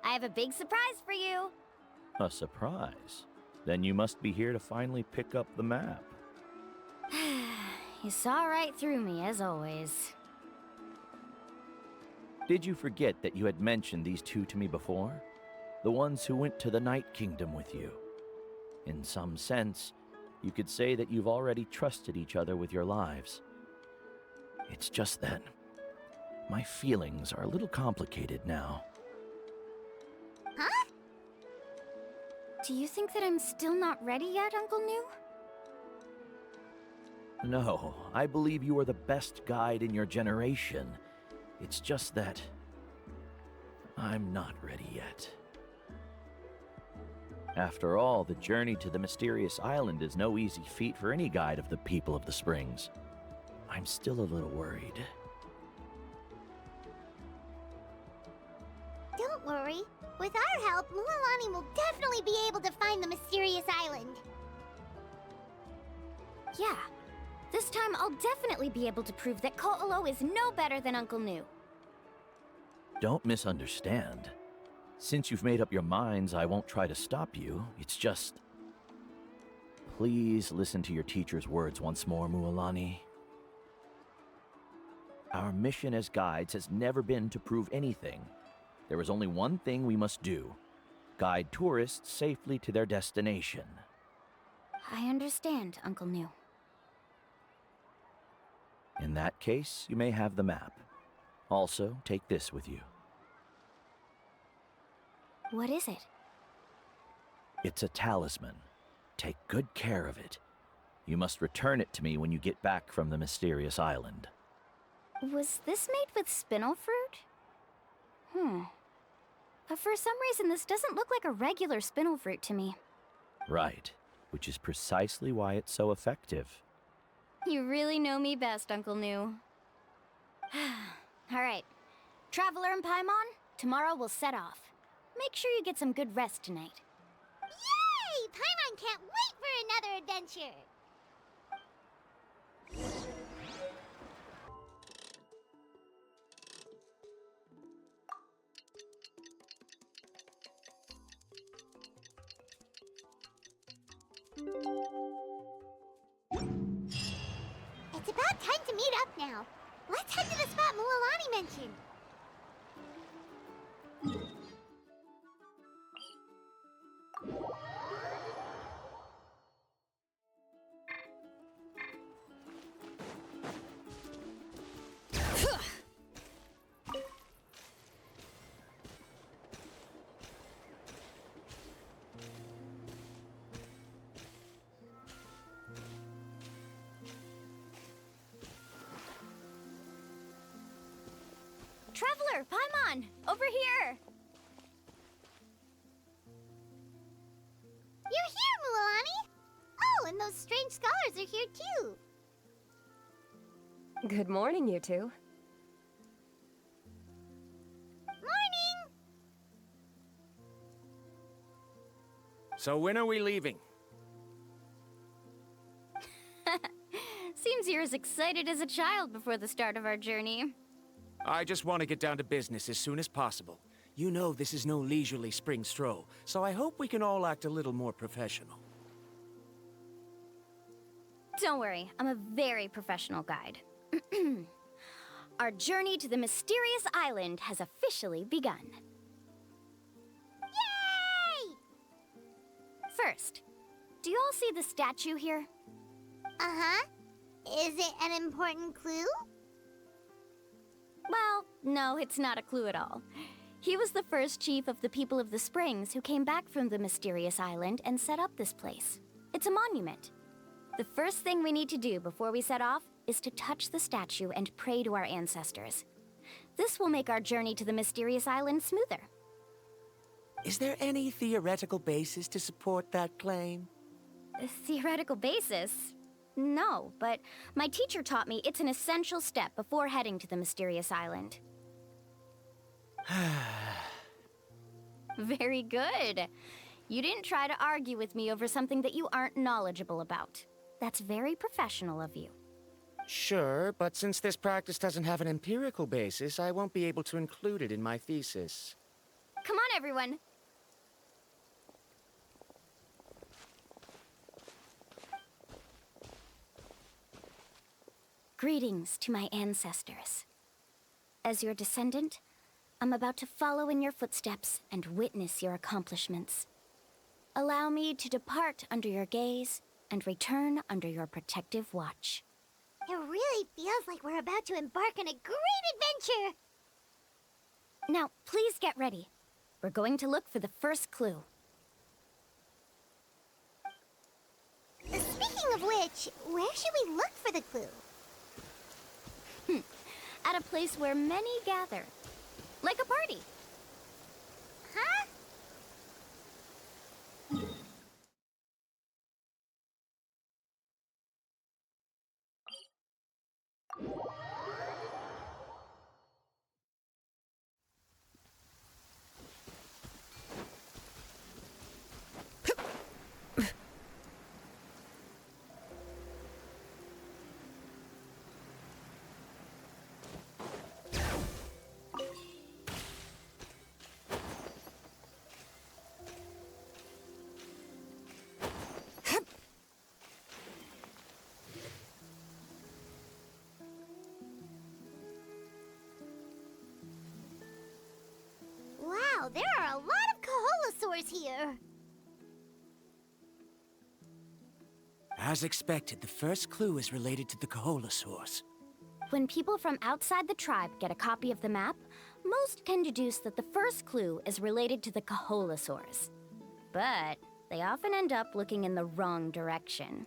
I have a big surprise for you. A surprise? Then you must be here to finally pick up the map. You saw right through me, as always. Did you forget that you had mentioned these two to me before? The ones who went to the Night Kingdom with you. In some sense, you could say that you've already trusted each other with your lives. It's just that my feelings are a little complicated now. Huh? Do you think that I'm still not ready yet, Uncle Nu? No, I believe you are the best guide in your generation. It's just that I'm not ready yet. After all, the journey to the mysterious island is no easy feat for any guide of the people of the Springs. I'm still a little worried. Don't worry. With our help, Mualani will definitely be able to find the mysterious island. Yeah. This time I'll definitely be able to prove that Ko'olo is no better than Uncle Nu. Don't misunderstand. Since you've made up your minds, I won't try to stop you. It's just... Please listen to your teacher's words once more, Mualani. Our mission as guides has never been to prove anything. There is only one thing we must do. Guide tourists safely to their destination. I understand, Uncle Nu. In that case, you may have the map. Also, take this with you. What is it? It's a talisman. Take good care of it. You must return it to me when you get back from the mysterious island. Was this made with spinel fruit? For some reason, this doesn't look like a regular spinel fruit to me. Right, which is precisely why it's so effective. You really know me best, Uncle Nu. All right. Traveler and Paimon, tomorrow we'll set off. Make sure you get some good rest tonight. Yay! Paimon can't wait for another adventure! It's about time to meet up now. Let's head to the spot Mualani mentioned. Traveler, Paimon! Over here! You're here, Mualani! Oh, and those strange scholars are here too. Good morning, you two. Morning! So when are we leaving? Seems you're as excited as a child before the start of our journey. I just want to get down to business as soon as possible. You know this is no leisurely spring stroll, so I hope we can all act a little more professional. Don't worry, I'm a very professional guide. Our journey to the mysterious island has officially begun. Yay! First, do you all see the statue here? Uh-huh. Is it an important clue? Well, no, it's not a clue at all. He was the first chief of the people of the Springs who came back from the mysterious island and set up this place. It's a monument. The first thing we need to do before we set off is to touch the statue and pray to our ancestors. This will make our journey to the mysterious island smoother. Is there any theoretical basis to support that claim? A theoretical basis? No, but my teacher taught me it's an essential step before heading to the mysterious island. Very good. You didn't try to argue with me over something that you aren't knowledgeable about. That's very professional of you. Sure, but since this practice doesn't have an empirical basis, I won't be able to include it in my thesis. Come on, everyone. Greetings to my ancestors. As your descendant, I'm about to follow in your footsteps and witness your accomplishments. Allow me to depart under your gaze and return under your protective watch. It really feels like we're about to embark on a great adventure! Now, please get ready. We're going to look for the first clue. Speaking of which, where should we look for the clue? At a place where many gather. Like a party. Huh? Wow, there are a lot of Kaholosaurs here. As expected, the first clue is related to the Kaholosaurs. When people from outside the tribe get a copy of the map, most can deduce that the first clue is related to the Kaholosaurs. But they often end up looking in the wrong direction.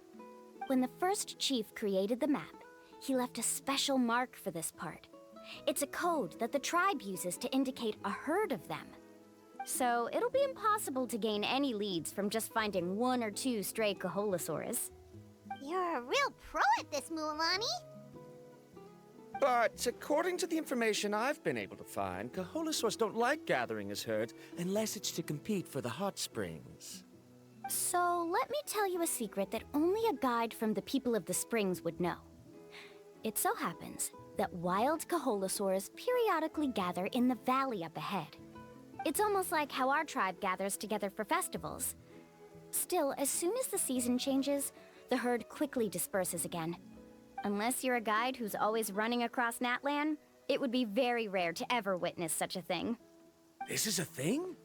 When the first chief created the map, he left a special mark for this part. It's a code that the tribe uses to indicate a herd of them. So it'll be impossible to gain any leads from just finding one or two stray Kaholosaurs. You're a real pro at this, Mualani. But according to the information I've been able to find, Kaholosaurs don't like gathering as herds unless it's to compete for the hot springs. So let me tell you a secret that only a guide from the people of the springs would know. It so happens that wild Kaholasaurs periodically gather in the valley up ahead. It's almost like how our tribe gathers together for festivals. Still, as soon as the season changes, the herd quickly disperses again. Unless you're a guide who's always running across Natlan, it would be very rare to ever witness such a thing. This is a thing?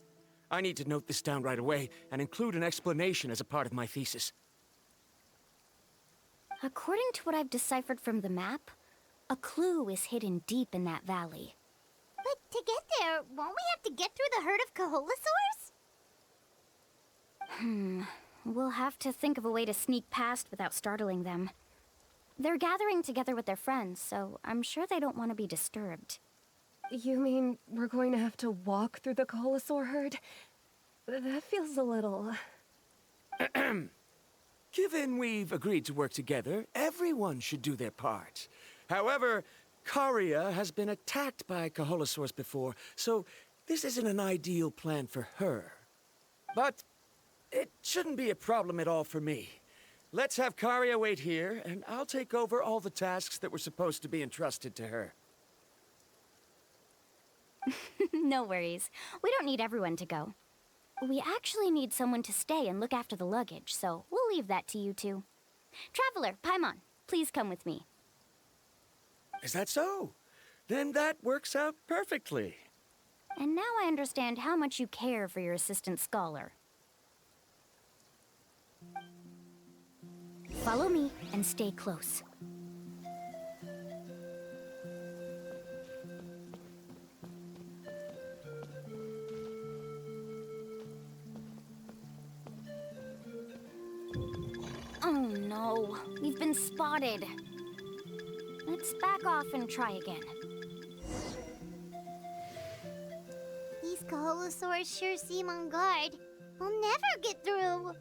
I need to note this down right away and include an explanation as a part of my thesis. According to what I've deciphered from the map, a clue is hidden deep in that valley. But to get there, won't we have to get through the herd of Kaholasaurs? We'll have to think of a way to sneak past without startling them. They're gathering together with their friends, so I'm sure they don't want to be disturbed. You mean we're going to have to walk through the Kaholasaur herd? That feels a little... Given we've agreed to work together, everyone should do their part. However, Karia has been attacked by Kaholasaurs before, so this isn't an ideal plan for her. But it shouldn't be a problem at all for me. Let's have Karia wait here, and I'll take over all the tasks that were supposed to be entrusted to her. No worries. We don't need everyone to go. We actually need someone to stay and look after the luggage, so we'll leave that to you two. Traveler, Paimon, please come with me. Is that so? Then that works out perfectly. And now I understand how much you care for your assistant scholar. Follow me and stay close. Oh no, we've been spotted. Let's back off and try again. These Kaholasaurs sure seem on guard. We'll never get through.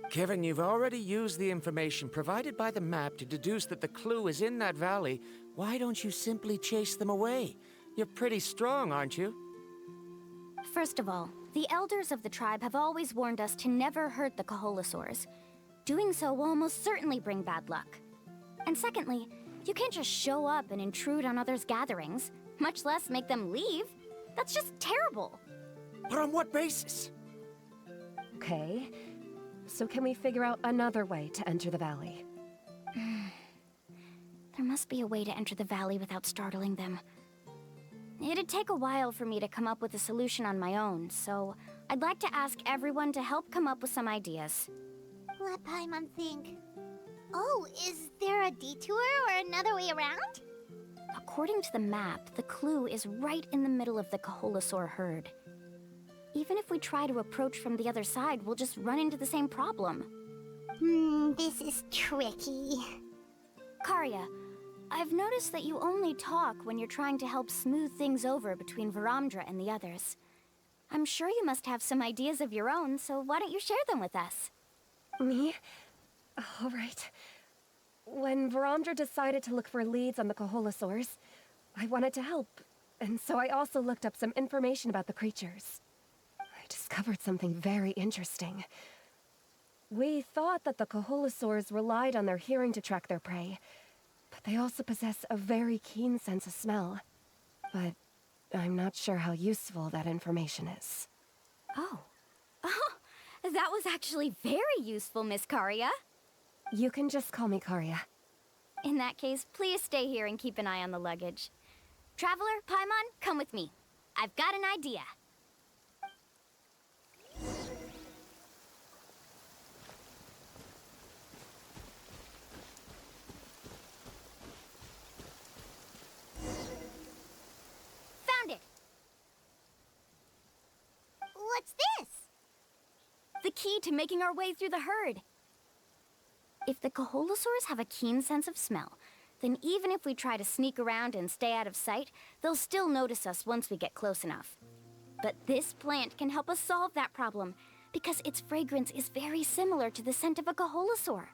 Given you've already used the information provided by the map to deduce that the clue is in that valley, why don't you simply chase them away? You're pretty strong, aren't you? First of all, the elders of the tribe have always warned us to never hurt the Kaholasaurs. Doing so will almost certainly bring bad luck. And secondly, you can't just show up and intrude on others' gatherings, much less make them leave. That's just terrible. But on what basis? Okay, so can we figure out another way to enter the valley? There must be a way to enter the valley without startling them. It'd take a while for me to come up with a solution on my own, so I'd like to ask everyone to help come up with some ideas. Let Paimon think. Oh, is there a detour or another way around? According to the map, the clue is right in the middle of the Kaholasaur herd. Even if we try to approach from the other side, we'll just run into the same problem. This is tricky. Karia, I've noticed that you only talk when you're trying to help smooth things over between Varamdra and the others. I'm sure you must have some ideas of your own, so why don't you share them with us? Me? All right. When Varamdra decided to look for leads on the Kaholasaurs, I wanted to help, and so I also looked up some information about the creatures. I discovered something very interesting. We thought that the Kaholasaurs relied on their hearing to track their prey, but they also possess a very keen sense of smell. But I'm not sure how useful that information is. Oh, that was actually very useful, Miss Karia. You can just call me Karia. In that case, please stay here and keep an eye on the luggage. Traveler, Paimon, come with me. I've got an idea. Found it! What's this? The key to making our way through the herd. If the Kaholasaurs have a keen sense of smell, then even if we try to sneak around and stay out of sight, they'll still notice us once we get close enough. But this plant can help us solve that problem, because its fragrance is very similar to the scent of a Kaholasaur.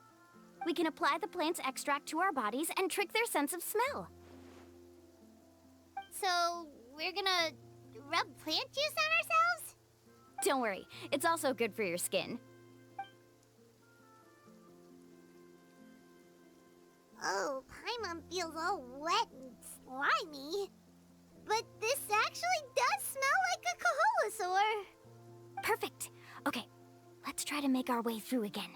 We can apply the plant's extract to our bodies and trick their sense of smell. So, we're gonna rub plant juice on ourselves? Don't worry, it's also good for your skin. Oh, Paimon feels all wet and slimy. But this actually does smell like a Kaholosaur. Perfect. Okay, let's try to make our way through again.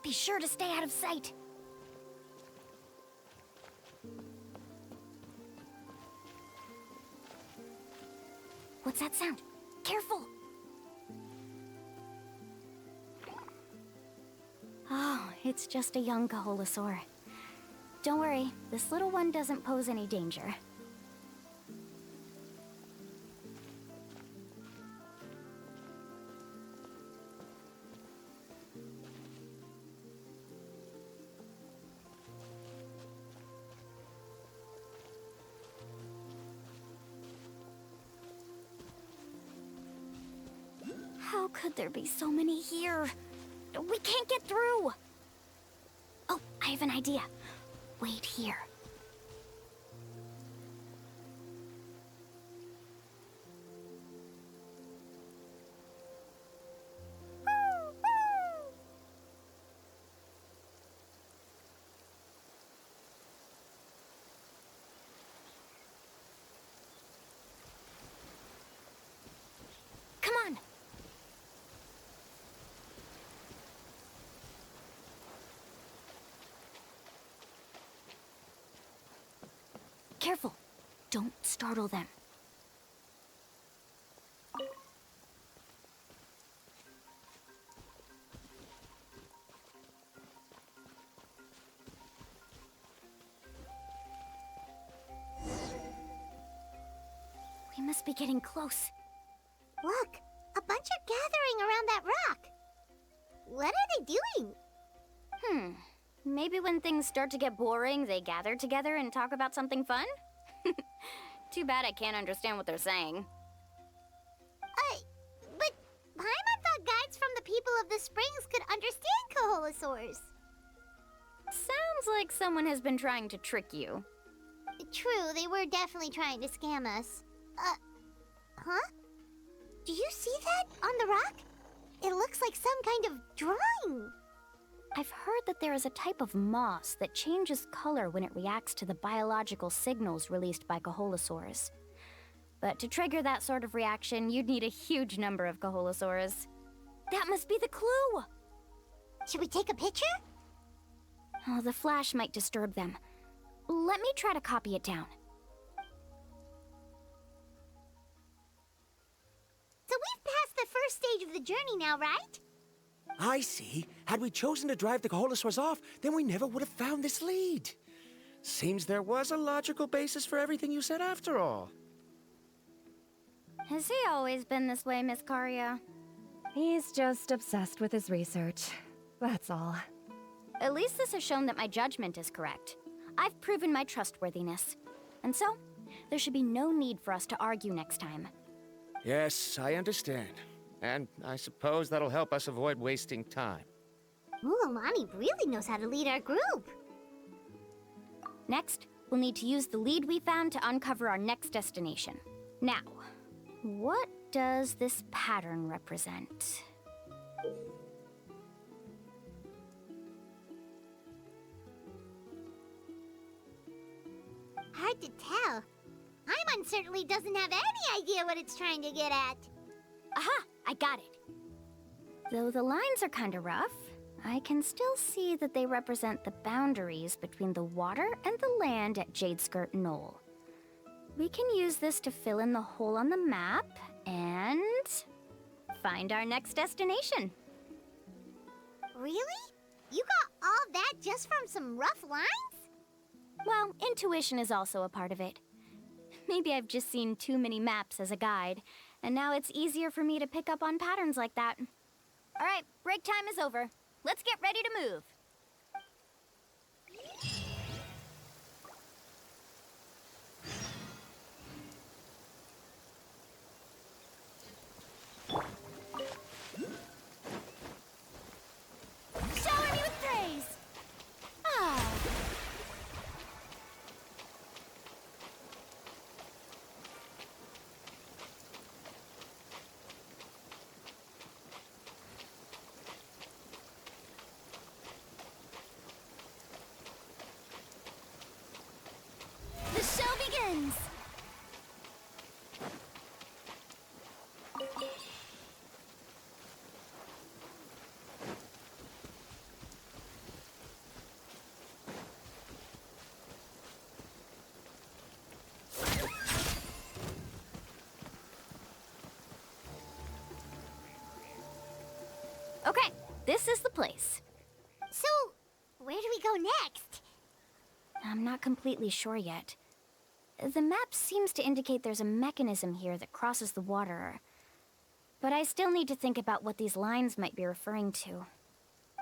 Be sure to stay out of sight. What's that sound? Careful! Oh, it's just a young Kaholosaur. Don't worry, this little one doesn't pose any danger. How could there be so many here? We can't get through! Oh, I have an idea. Wait here. Come on! Careful! Don't startle them. We must be getting close. Look, a bunch are gathering around that rock. What are they doing? Maybe when things start to get boring, they gather together and talk about something fun? Too bad I can't understand what they're saying. But Paimon thought guides from the people of the springs could understand Kaholosaurs. Sounds like someone has been trying to trick you. True, they were definitely trying to scam us. Huh? Do you see that on the rock? It looks like some kind of drawing. I've heard that there is a type of moss that changes color when it reacts to the biological signals released by Kaholosaurs. But to trigger that sort of reaction, you'd need a huge number of Kaholosaurs. That must be the clue! Should we take a picture? Oh, the flash might disturb them. Let me try to copy it down. So we've passed the first stage of the journey now, right? I see. Had we chosen to drive the Kaholosaurs off, then we never would have found this lead. Seems there was a logical basis for everything you said after all. Has he always been this way, Miss Karia? He's just obsessed with his research. That's all. At least this has shown that my judgment is correct. I've proven my trustworthiness. And so, there should be no need for us to argue next time. Yes, I understand. And I suppose that'll help us avoid wasting time. Mulamani really knows how to lead our group. Next, we'll need to use the lead we found to uncover our next destination. Now, what does this pattern represent? Hard to tell. Paimon certainly doesn't have any idea what it's trying to get at. Aha! I got it. Though the lines are kinda rough, I can still see that they represent the boundaries between the water and the land at Jadeskirt Knoll. We can use this to fill in the hole on the map and find our next destination. Really? You got all that just from some rough lines? Well, intuition is also a part of it. Maybe I've just seen too many maps as a guide, and now it's easier for me to pick up on patterns like that. All right, break time is over. Let's get ready to move. Shower me with praise! this is the place. So, where do we go next? I'm not completely sure yet. The map seems to indicate there's a mechanism here that crosses the water. But I still need to think about what these lines might be referring to.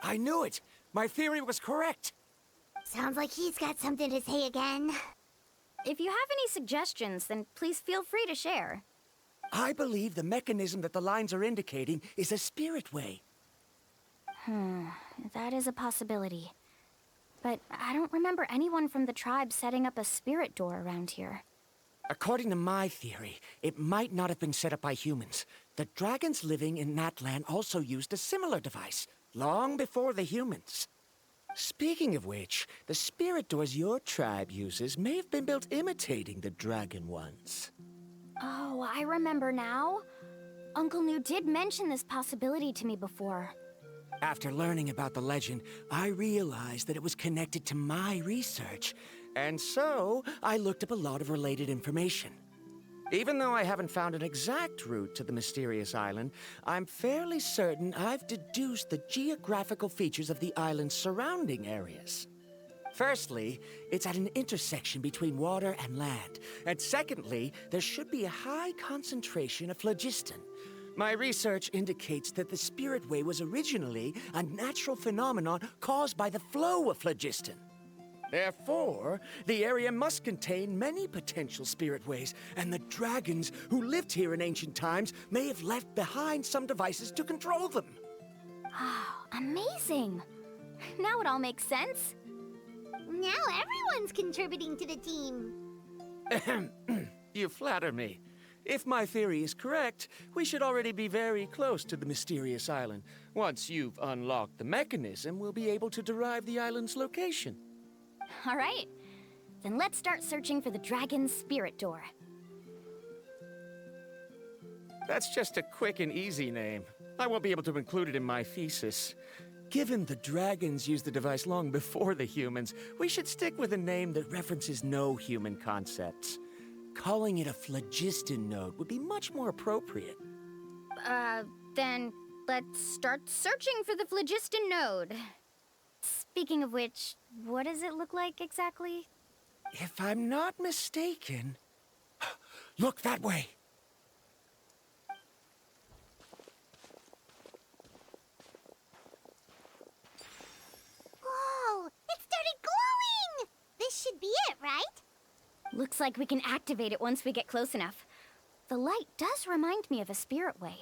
I knew it! My theory was correct! Sounds like he's got something to say again. If you have any suggestions, then please feel free to share. I believe the mechanism that the lines are indicating is a spirit way. That is a possibility. But I don't remember anyone from the tribe setting up a spirit door around here. According to my theory, it might not have been set up by humans. The dragons living in Natlan also used a similar device, long before the humans. Speaking of which, the spirit doors your tribe uses may have been built imitating the dragon ones. Oh, I remember now. Uncle New did mention this possibility to me before. After learning about the legend, I realized that it was connected to my research, and so I looked up a lot of related information. Even though I haven't found an exact route to the mysterious island, I'm fairly certain I've deduced the geographical features of the island's surrounding areas. Firstly, it's at an intersection between water and land, and secondly, there should be a high concentration of phlogiston. My research indicates that the Spirit Way was originally a natural phenomenon caused by the flow of phlogiston. Therefore, the area must contain many potential Spirit Ways, and the dragons who lived here in ancient times may have left behind some devices to control them. Oh, amazing! Now it all makes sense. Now everyone's contributing to the team. You flatter me. If my theory is correct, we should already be very close to the mysterious island. Once you've unlocked the mechanism, we'll be able to derive the island's location. All right. Then let's start searching for the dragon's spirit door. That's just a quick and easy name. I won't be able to include it in my thesis. Given the dragons used the device long before the humans, we should stick with a name that references no human concepts. Calling it a phlogiston node would be much more appropriate. Then let's start searching for the phlogiston node. Speaking of which, what does it look like exactly? If I'm not mistaken... Look that way! Whoa! It started glowing! This should be it, right? Looks like we can activate it once we get close enough. The light does remind me of a spirit way.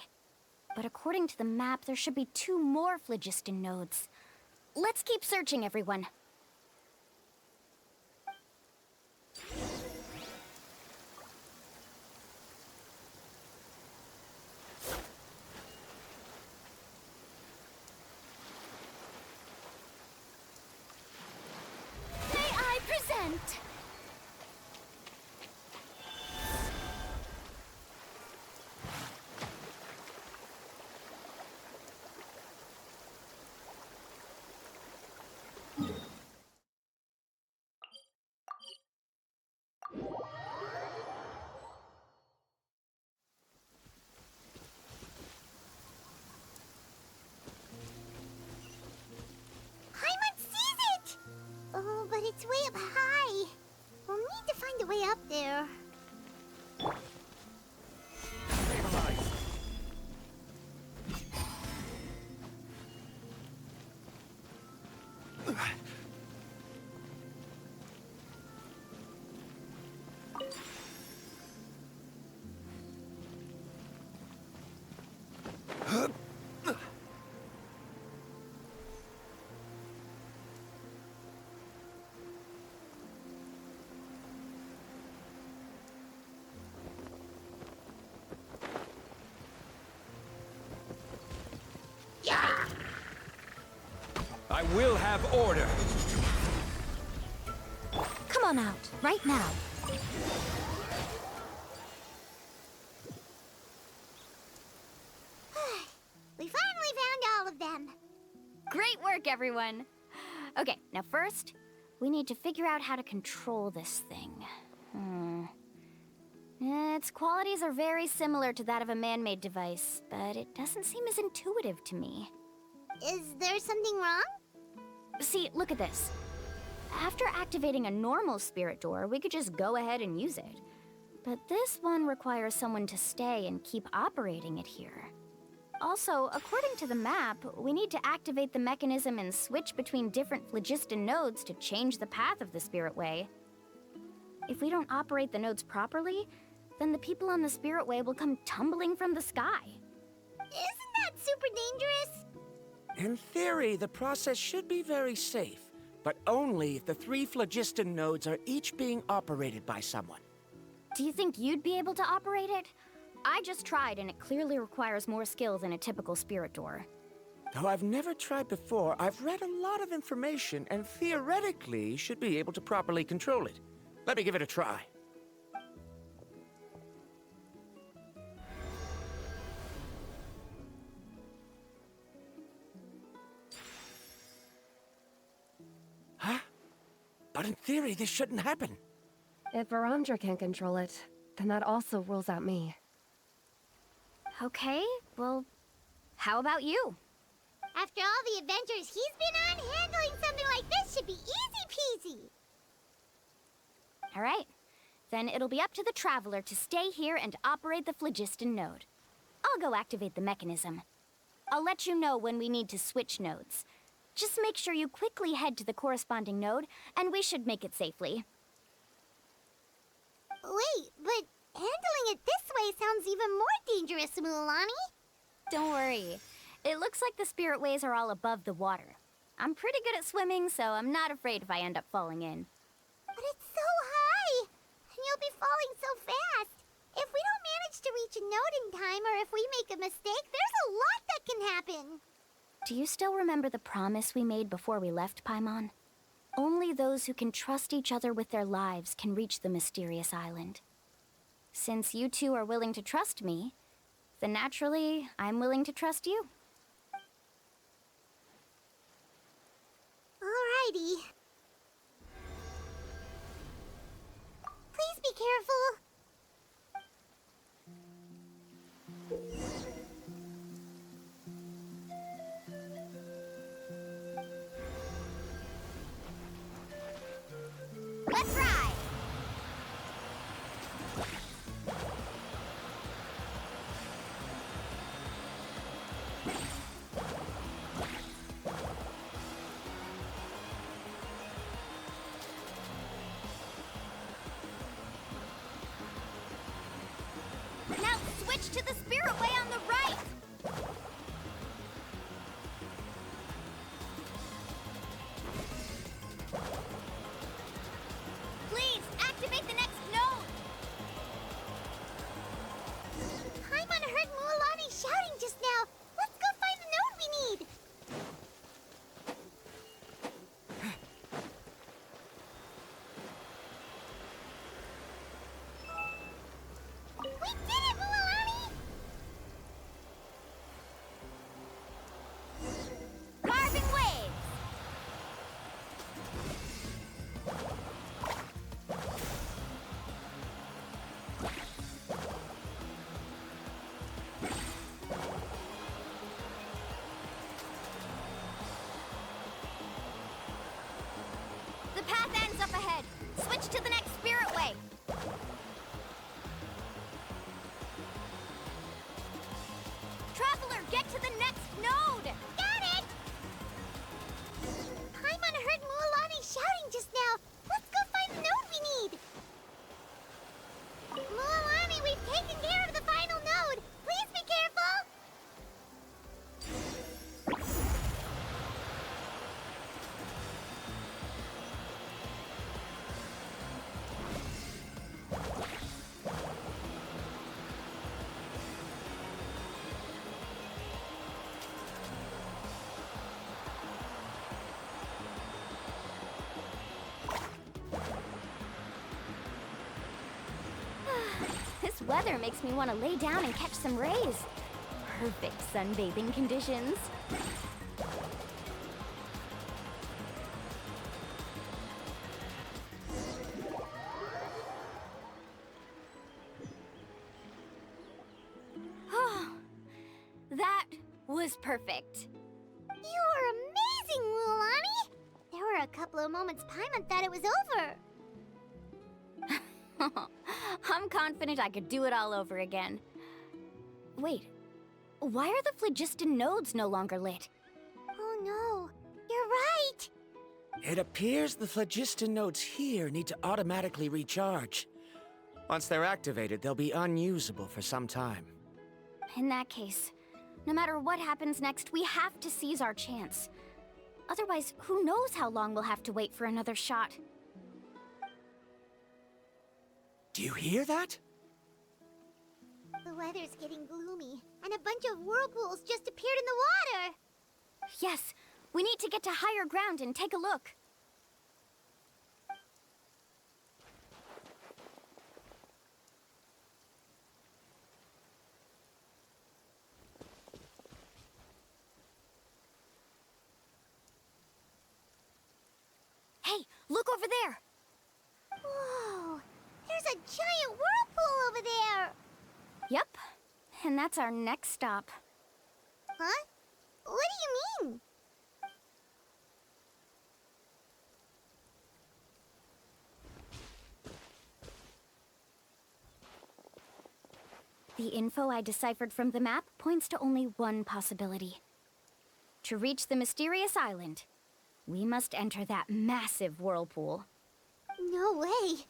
But according to the map, there should be 2 more phlogiston nodes. Let's keep searching, everyone. May I present? But it's way up high. We'll need to find a way up there. I will have order. Come on out, right now. We finally found all of them. Great work, everyone. Okay, now first, we need to figure out how to control this thing. Its qualities are very similar to that of a man-made device, but it doesn't seem as intuitive to me. Is there something wrong? See, look at this. After activating a normal spirit door, we could just go ahead and use it. But this one requires someone to stay and keep operating it here. Also, according to the map, we need to activate the mechanism and switch between different phlogiston nodes to change the path of the spirit way. If we don't operate the nodes properly, then the people on the spirit way will come tumbling from the sky. Isn't that super dangerous? In theory, the process should be very safe, but only if the 3 phlogiston nodes are each being operated by someone. Do you think you'd be able to operate it? I just tried, and it clearly requires more skill than a typical spirit door. Though I've never tried before, I've read a lot of information and theoretically should be able to properly control it. Let me give it a try. Huh? But in theory, this shouldn't happen. If Varandra can control it, then that also rules out me. Okay, well, how about you? After all the adventures he's been on, handling something like this should be easy peasy. All right, then it'll be up to the Traveler to stay here and operate the phlogiston node. I'll go activate the mechanism. I'll let you know when we need to switch nodes. Just make sure you quickly head to the corresponding node, and we should make it safely. Wait, but handling it this way sounds even more dangerous, Mualani. Don't worry. It looks like the spirit ways are all above the water. I'm pretty good at swimming, so I'm not afraid if I end up falling in. But it's so high, and you'll be falling so fast. If we don't manage to reach a node in time, or if we make a mistake, there's a lot that can happen. Do you still remember the promise we made before we left, Paimon? Only those who can trust each other with their lives can reach the mysterious island. Since you two are willing to trust me, then naturally, I'm willing to trust you. Alrighty. Please be careful. Let's ride! Now switch to the spirit way on the right! Please, activate the next node! Paimon heard Mualani shouting just now. Let's go find the node we need. We did it, Mualani! Carving waves! The path ends up ahead. Switch to the next spirit way. Traveler, get to the next node! Got it! Paimon heard Mualani shouting just now. Let's go find the node we need. Mualani, we've taken care of the final node. Please be careful. This weather makes me want to lay down and catch some rays. Perfect sunbathing conditions. That was perfect. You couple of moments, Paimon thought it was over. I'm confident I could do it all over again. Wait, why are the phlogiston nodes no longer lit? Oh no, you're right! It appears the phlogiston nodes here need to automatically recharge. Once they're activated, they'll be unusable for some time. In that case, no matter what happens next, we have to seize our chance. Otherwise, who knows how long we'll have to wait for another shot. Do you hear that? The weather's getting gloomy, and a bunch of whirlpools just appeared in the water! Yes, we need to get to higher ground and take a look. Hey, look over there! Whoa! There's a giant whirlpool over there! Yep, and that's our next stop. Huh? What do you mean? The info I deciphered from the map points to only one possibility. To reach the mysterious island, we must enter that massive whirlpool. No way!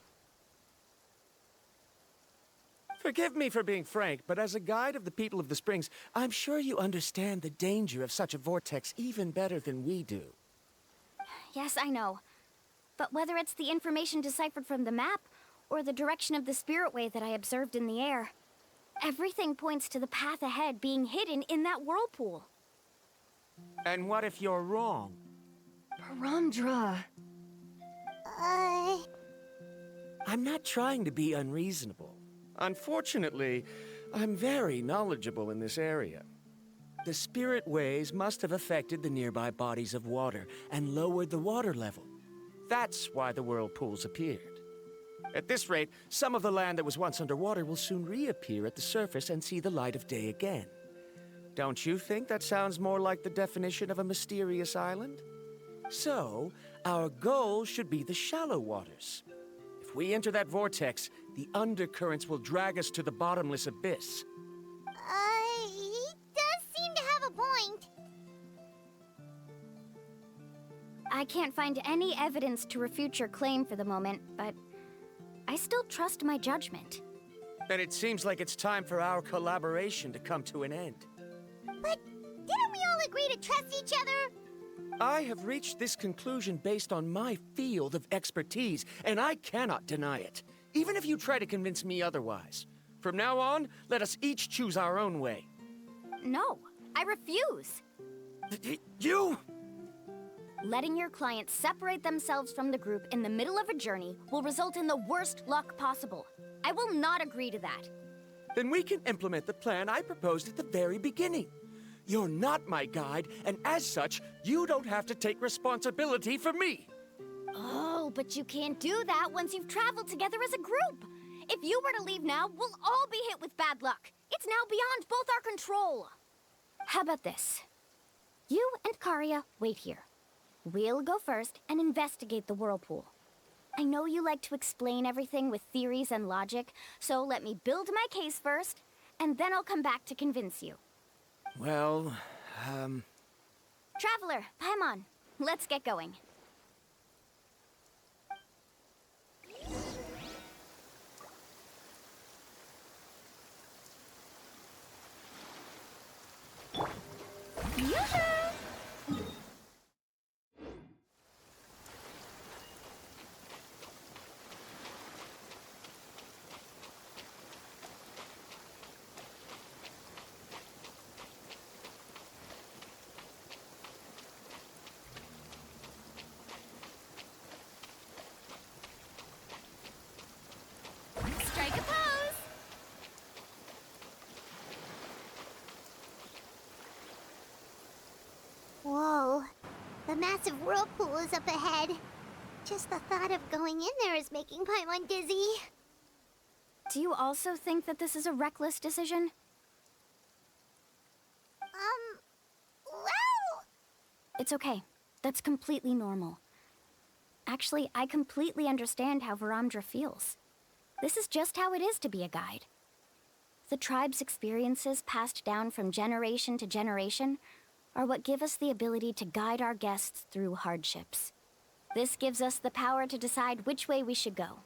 Forgive me for being frank, but as a guide of the people of the Springs, I'm sure you understand the danger of such a vortex even better than we do. Yes, I know. But whether it's the information deciphered from the map, or the direction of the spirit wave that I observed in the air, everything points to the path ahead being hidden in that whirlpool. And what if you're wrong? Paramdra. I'm not trying to be unreasonable. Unfortunately, I'm very knowledgeable in this area. The spirit waves must have affected the nearby bodies of water and lowered the water level. That's why the whirlpools appeared. At this rate, some of the land that was once underwater will soon reappear at the surface and see the light of day again. Don't you think that sounds more like the definition of a mysterious island? So, our goal should be the shallow waters. If we enter that vortex, the undercurrents will drag us to the bottomless abyss. He does seem to have a point. I can't find any evidence to refute your claim for the moment, but I still trust my judgment. Then it seems like it's time for our collaboration to come to an end. But didn't we all agree to trust each other? I have reached this conclusion based on my field of expertise, and I cannot deny it, even if you try to convince me otherwise. From now on, let us each choose our own way. No, I refuse. You? Letting your clients separate themselves from the group in the middle of a journey will result in the worst luck possible. I will not agree to that. Then we can implement the plan I proposed at the very beginning. You're not my guide, and as such, you don't have to take responsibility for me. Oh, but you can't do that once you've traveled together as a group. If you were to leave now, we'll all be hit with bad luck. It's now beyond both our control. How about this? You and Karia wait here. We'll go first and investigate the whirlpool. I know you like to explain everything with theories and logic, so let me build my case first, and then I'll come back to convince you. Well, Traveler, Paimon, let's get going. Yoo-hoo! Strike a pose! Whoa. The massive whirlpool is up ahead. Just the thought of going in there is making Paimon dizzy. Do you also think that this is a reckless decision? Well... It's okay. That's completely normal. Actually, I completely understand how Varamdra feels. This is just how it is to be a guide. The tribe's experiences passed down from generation to generation are what give us the ability to guide our guests through hardships. This gives us the power to decide which way we should go.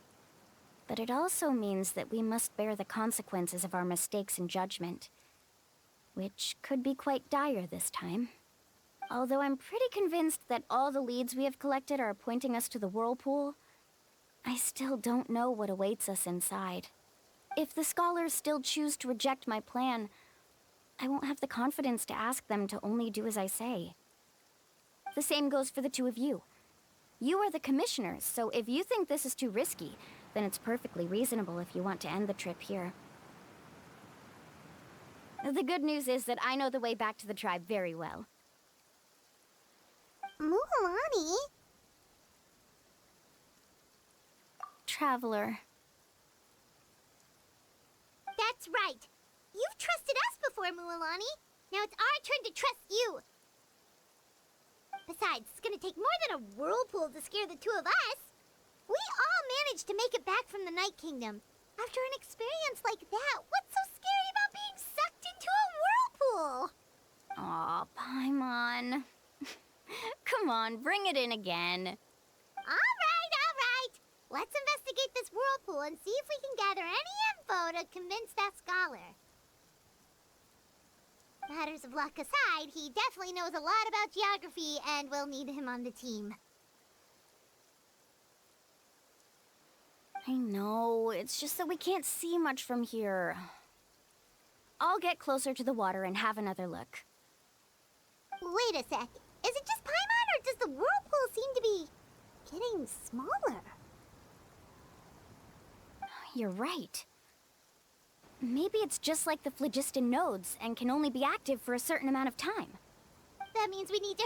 But it also means that we must bear the consequences of our mistakes and judgment, which could be quite dire this time. Although I'm pretty convinced that all the leads we have collected are pointing us to the whirlpool, I still don't know what awaits us inside. If the scholars still choose to reject my plan, I won't have the confidence to ask them to only do as I say. The same goes for the two of you. You are the commissioners, so if you think this is too risky, then it's perfectly reasonable if you want to end the trip here. The good news is that I know the way back to the tribe very well. Mualani? Traveler. That's right. You've trusted us before, Mualani. Now it's our turn to trust you. Besides, it's gonna take more than a whirlpool to scare the two of us. We all managed to make it back from the Night Kingdom. After an experience like that, what's so scary about being sucked into a whirlpool? Aw, Paimon. Come on, bring it in again. All right. Let's investigate this whirlpool and see if we can gather any info to convince that scholar. Matters of luck aside, he definitely knows a lot about geography, and we'll need him on the team. I know, it's just that we can't see much from here. I'll get closer to the water and have another look. Wait a sec. Is it just Paimon, or does the whirlpool seem to be getting smaller? You're right. Maybe it's just like the phlogiston nodes and can only be active for a certain amount of time. That means we need to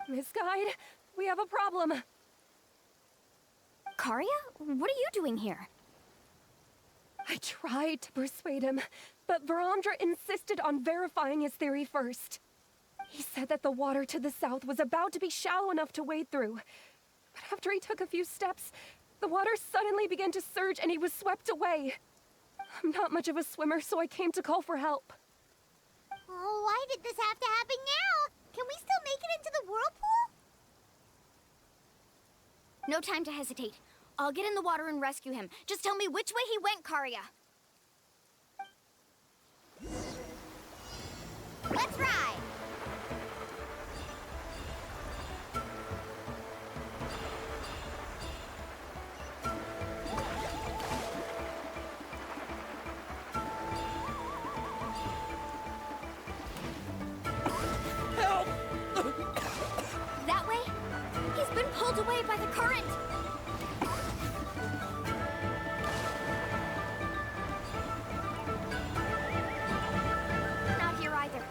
hurry. Miss Guide, we have a problem. Karia? What are you doing here? I tried to persuade him, but Varamdra insisted on verifying his theory first. He said that the water to the south was about to be shallow enough to wade through. But after he took a few steps, the water suddenly began to surge and he was swept away. I'm not much of a swimmer, so I came to call for help. Oh, why did this have to happen now? Can we still make it into the whirlpool? No time to hesitate. I'll get in the water and rescue him. Just tell me which way he went, Karia. Let's ride! Help! That way? He's been pulled away by the current. Not here either.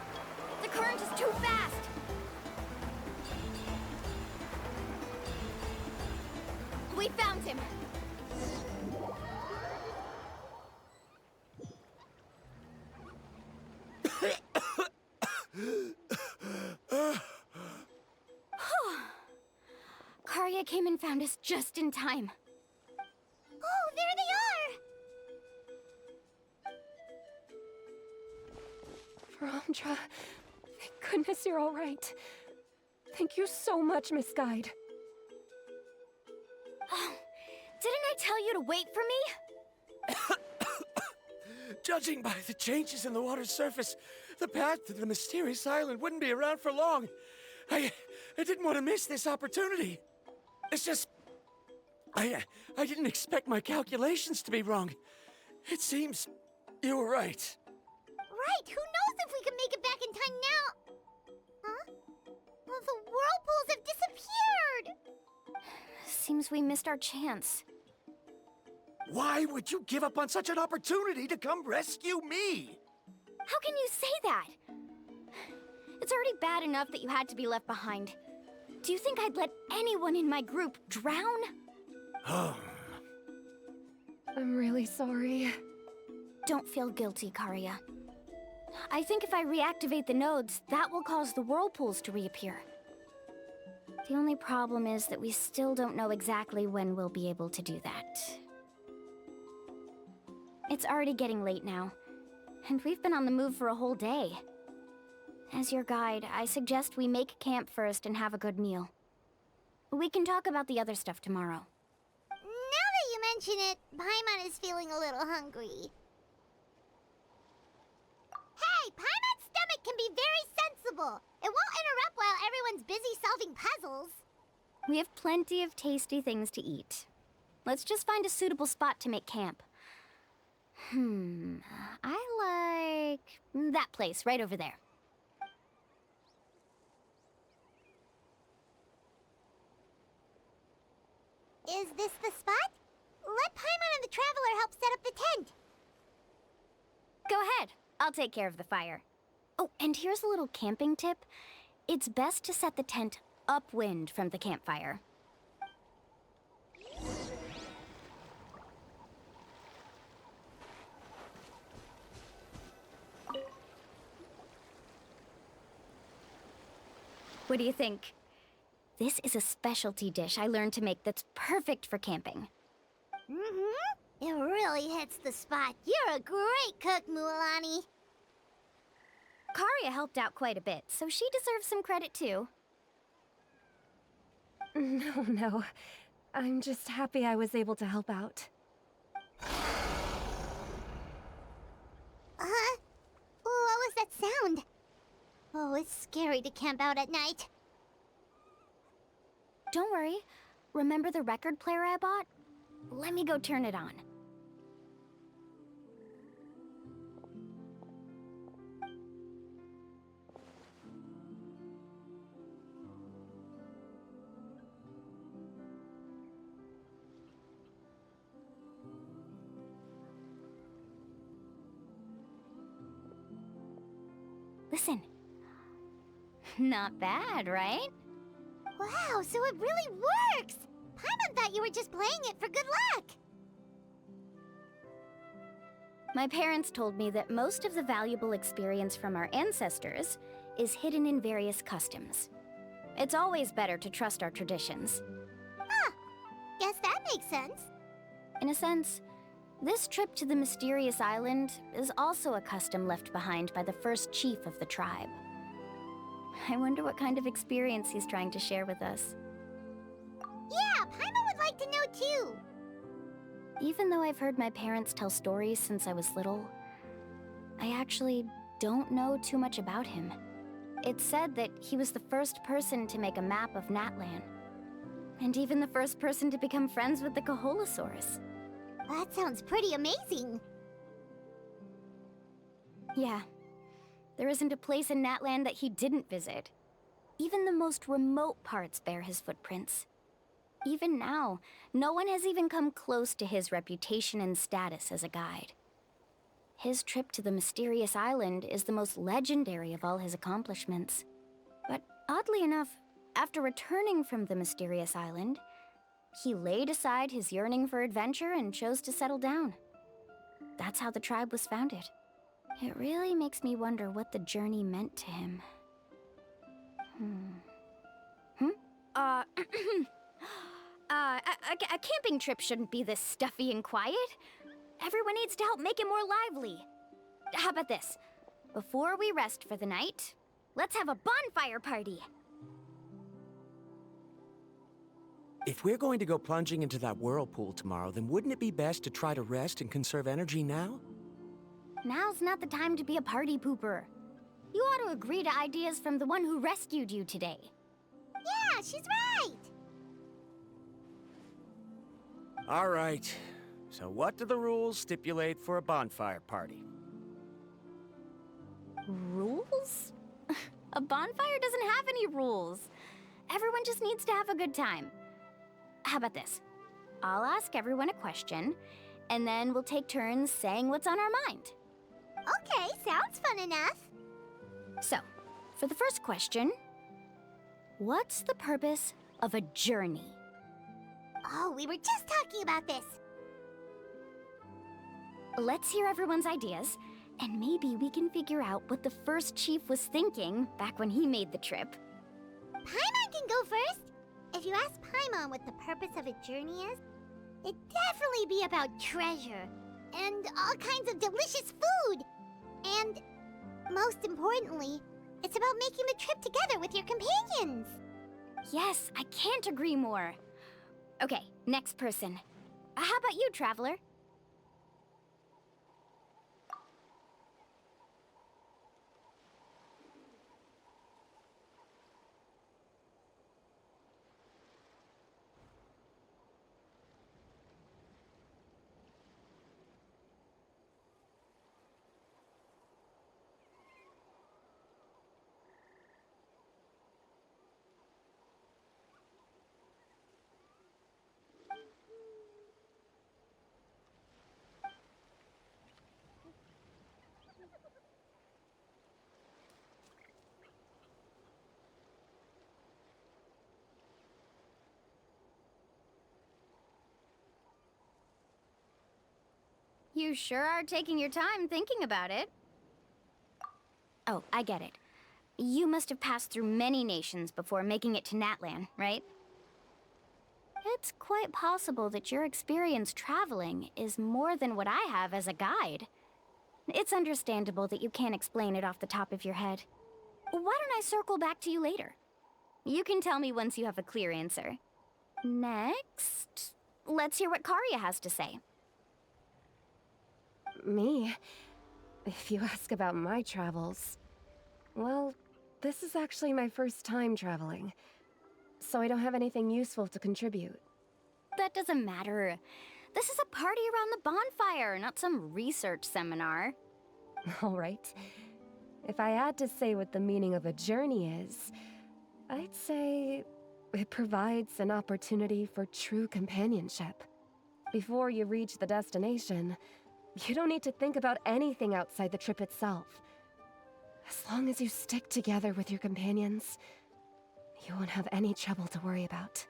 The current is too fast. We found him. Karia came and found us just in time. Oh, there they are! Varamdra, thank goodness you're all right. Thank you so much, Miss Guide. Oh, didn't I tell you to wait for me? Judging by the changes in the water's surface, the path to the mysterious island wouldn't be around for long. I didn't want to miss this opportunity. It's just... I didn't expect my calculations to be wrong. It seems you were right. Right, who knows if we can make it back in time now? Huh? Well, the whirlpools have disappeared! Seems we missed our chance. Why would you give up on such an opportunity to come rescue me? How can you say that? It's already bad enough that you had to be left behind. Do you think I'd let anyone in my group drown? I'm really sorry. Don't feel guilty, Karia. I think if I reactivate the nodes, that will cause the whirlpools to reappear. The only problem is that we still don't know exactly when we'll be able to do that. It's already getting late now, and we've been on the move for a whole day. As your guide, I suggest we make camp first and have a good meal. We can talk about the other stuff tomorrow. Now that you mention it, Paimon is feeling a little hungry. Hey, Paimon's stomach can be very sensible. It won't interrupt while everyone's busy solving puzzles. We have plenty of tasty things to eat. Let's just find a suitable spot to make camp. I like that place right over there. Is this the spot? Let Paimon and the Traveler help set up the tent. Go ahead. I'll take care of the fire. Oh, and here's a little camping tip. It's best to set the tent upwind from the campfire. What do you think? This is a specialty dish I learned to make that's perfect for camping. It really hits the spot. You're a great cook, Mualani. Karia helped out quite a bit, so she deserves some credit too. No. I'm just happy I was able to help out. What was that sound? Oh, it's scary to camp out at night. Don't worry. Remember the record player I bought? Let me go turn it on. Listen. Not bad, right? Wow, so it really works! Paimon thought you were just playing it for good luck! My parents told me that most of the valuable experience from our ancestors is hidden in various customs. It's always better to trust our traditions. Huh. Guess that makes sense. In a sense, this trip to the mysterious island is also a custom left behind by the first chief of the tribe. I wonder what kind of experience he's trying to share with us. Yeah, Paimon would like to know too. Even though I've heard my parents tell stories since I was little, I actually don't know too much about him. It's said that he was the first person to make a map of Natlan, and even the first person to become friends with the Kaholosaurus. That sounds pretty amazing. Yeah. There isn't a place in Natlan that he didn't visit. Even the most remote parts bear his footprints. Even now, no one has even come close to his reputation and status as a guide. His trip to the mysterious island is the most legendary of all his accomplishments. But oddly enough, after returning from the mysterious island, he laid aside his yearning for adventure and chose to settle down. That's how the tribe was founded. It really makes me wonder what the journey meant to him. A camping trip shouldn't be this stuffy and quiet. Everyone needs to help make it more lively. How about this? Before we rest for the night, let's have a bonfire party. If we're going to go plunging into that whirlpool tomorrow, then wouldn't it be best to try to rest and conserve energy now? Now's not the time to be a party pooper. You ought to agree to ideas from the one who rescued you today. Yeah, she's right! All right. So what do the rules stipulate for a bonfire party? Rules? A bonfire doesn't have any rules. Everyone just needs to have a good time. How about this? I'll ask everyone a question, and then we'll take turns saying what's on our mind. Okay, sounds fun enough. So, for the first question, what's the purpose of a journey? Oh, we were just talking about this. Let's hear everyone's ideas, and maybe we can figure out what the first chief was thinking back when he made the trip. Paimon can go first. if you ask Paimon what the purpose of a journey is, it'd definitely be about treasure, and all kinds of delicious food. And, most importantly, it's about making the trip together with your companions. Yes, I can't agree more. Okay, next person. How about you, Traveler? You sure are taking your time thinking about it. Oh, I get it. You must have passed through many nations before making it to Natlan, right? It's quite possible that your experience traveling is more than what I have as a guide. It's understandable that you can't explain it off the top of your head. Why don't I circle back to you later? You can tell me once you have a clear answer. Next, let's hear what Karia has to say. Me? If you ask about my travels... Well, this is actually my first time traveling, so I don't have anything useful to contribute. That doesn't matter. This is a party around the bonfire, not some research seminar. All right. If I had to say what the meaning of a journey is, I'd say it provides an opportunity for true companionship. Before you reach the destination, you don't need to think about anything outside the trip itself. As long as you stick together with your companions, you won't have any trouble to worry about.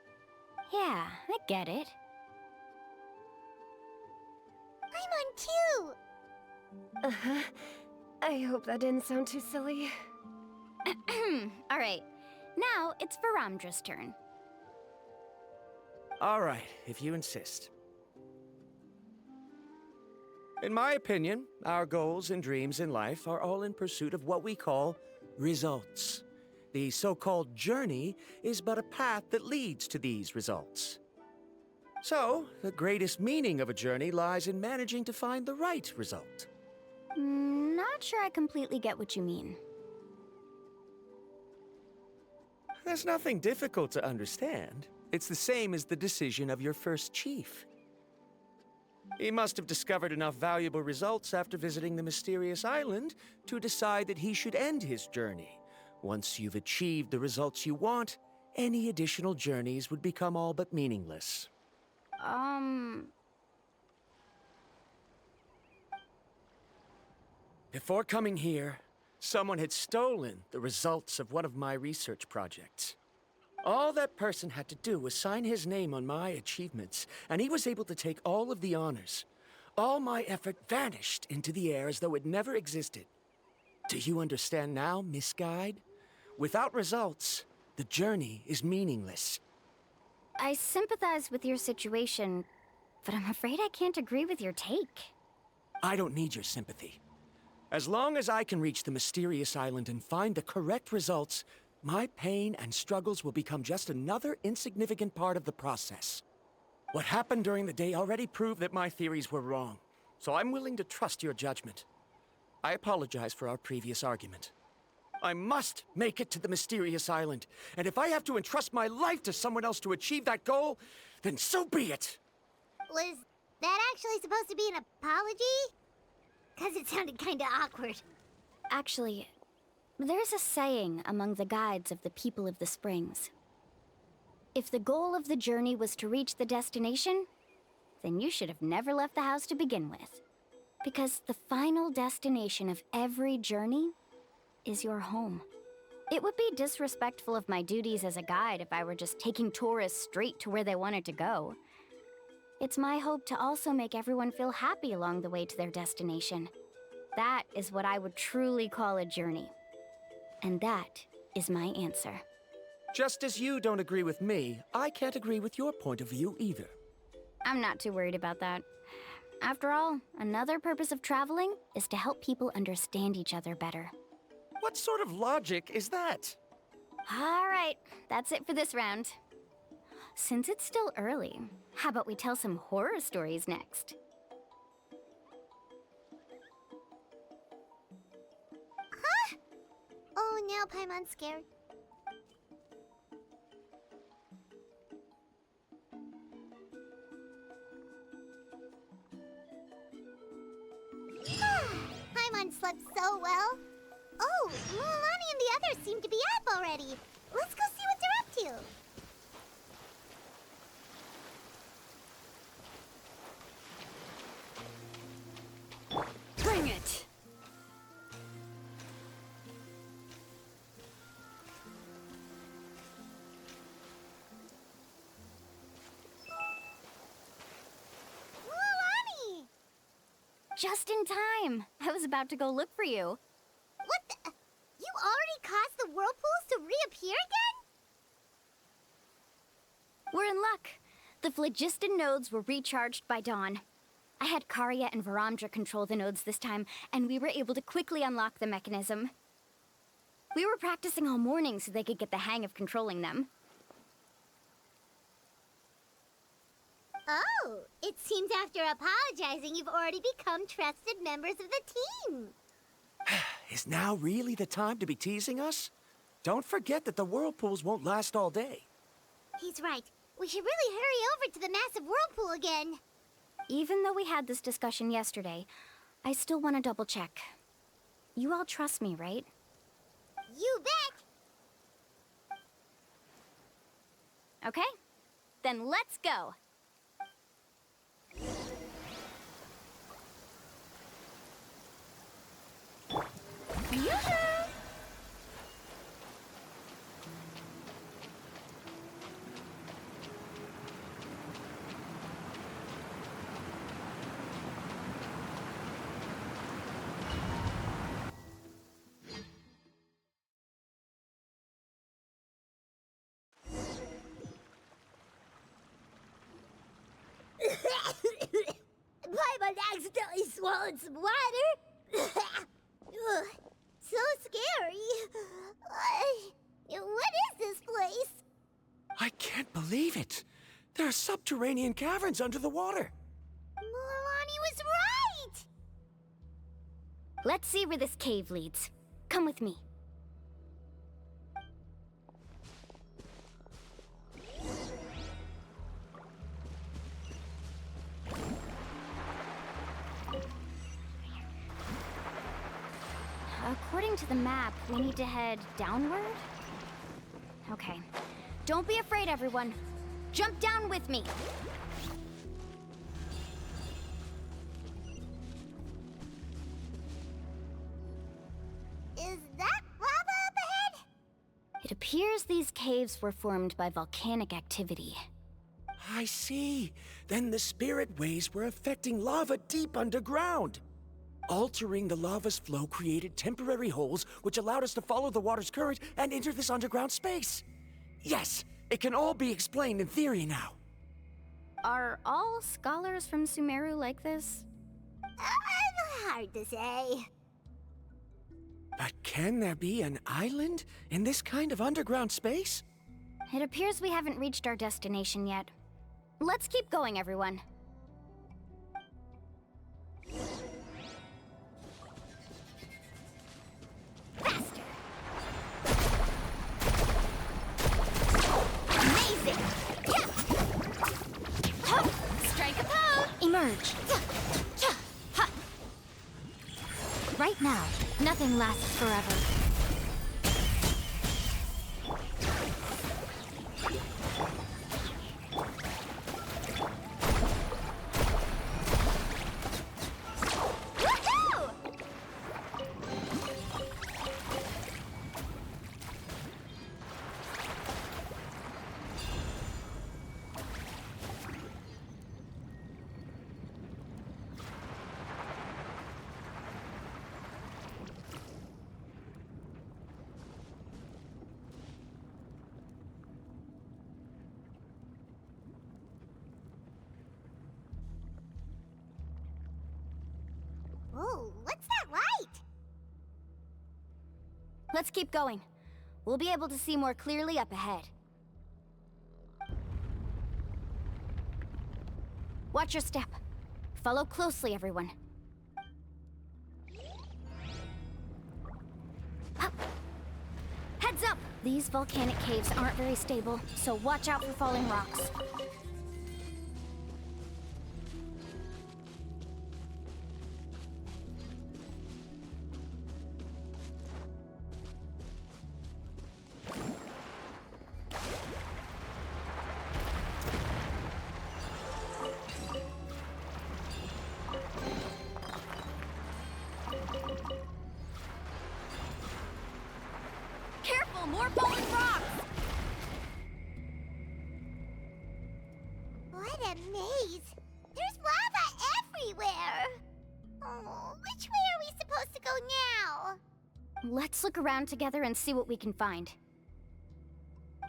Yeah, I get it. I'm on too! Uh-huh. I hope that didn't sound too silly. Alright, now it's Varamdra's turn. All right, if you insist. In my opinion, our goals and dreams in life are all in pursuit of what we call results. The so-called journey is but a path that leads to these results. So, the greatest meaning of a journey lies in managing to find the right result. Not sure I completely get what you mean. There's nothing difficult to understand. It's the same as the decision of your first chief. He must have discovered enough valuable results after visiting the mysterious island to decide that he should end his journey. Once you've achieved the results you want, any additional journeys would become all but meaningless. Before coming here, someone had stolen the results of one of my research projects. All that person had to do was sign his name on my achievements, and he was able to take all of the honors. All my effort vanished into the air as though it never existed. Do you understand now, Miss Guide? Without results, the journey is meaningless. I sympathize with your situation, but I'm afraid I can't agree with your take. I don't need your sympathy. As long as I can reach the mysterious island and find the correct results, my pain and struggles will become just another insignificant part of the process. What happened during the day already proved that my theories were wrong, so I'm willing to trust your judgment. I apologize for our previous argument. I must make it to the mysterious island, and if I have to entrust my life to someone else to achieve that goal, then so be it! Was that actually supposed to be an apology? Because it sounded kinda awkward. Actually, there's a saying among the guides of the people of the springs. If the goal of the journey was to reach the destination, then you should have never left the house to begin with. Because the final destination of every journey is your home. It would be disrespectful of my duties as a guide if I were just taking tourists straight to where they wanted to go. It's my hope to also make everyone feel happy along the way to their destination. That is what I would truly call a journey. And that is my answer. Just as you don't agree with me, I can't agree with your point of view either. I'm not too worried about that. After all, another purpose of traveling is to help people understand each other better. What sort of logic is that? All right, that's it for this round. Since it's still early, how about we tell some horror stories next? Huh? Oh, now Paimon's scared. Paimon slept so well. Oh, Mulan and the others seem to be up already. Let's go see what they're up to. Bring it! Mulan! Just in time. I was about to go look for you. What the? You already caused the whirlpools to reappear again? We're in luck. The phlogiston nodes were recharged by dawn. I had Karya and Varamdra control the nodes this time, and we were able to quickly unlock the mechanism. We were practicing all morning so they could get the hang of controlling them. Oh, it seems after apologizing, you've already become trusted members of the team. Is now really the time to be teasing us? Don't forget that the whirlpools won't last all day. He's right. We should really hurry over to the massive whirlpool again. Even though we had this discussion yesterday, I still want to double check. You all trust me, right? You bet! Okay, then let's go. Yoo-hoo! Paimon accidentally swallowed some water. Ugh, so scary. What is this place? I can't believe it. There are subterranean caverns under the water. Mulan was right! Let's see where this cave leads. Come with me. According to the map, we need to head downward? Okay. Don't be afraid, everyone. Jump down with me. Is that lava up ahead? It appears these caves were formed by volcanic activity. I see. Then the spirit waves were affecting lava deep underground. Altering the lava's flow created temporary holes which allowed us to follow the water's current and enter this underground space. Yes, it can all be explained in theory now. Are all scholars from Sumeru like this? Hard to say. But can there be an island in this kind of underground space? It appears we haven't reached our destination yet. Let's keep going, everyone. Faster! Amazing! Strike a pose! Emerge! Right now, nothing lasts forever. Oh, what's that light? Let's keep going. We'll be able to see more clearly up ahead. Watch your step. Follow closely, everyone. Hup. Heads up! These volcanic caves aren't very stable, so watch out for falling rocks. Careful, more falling rocks! What a maze! There's lava everywhere! Oh, which way are we supposed to go now? Let's look around together and see what we can find.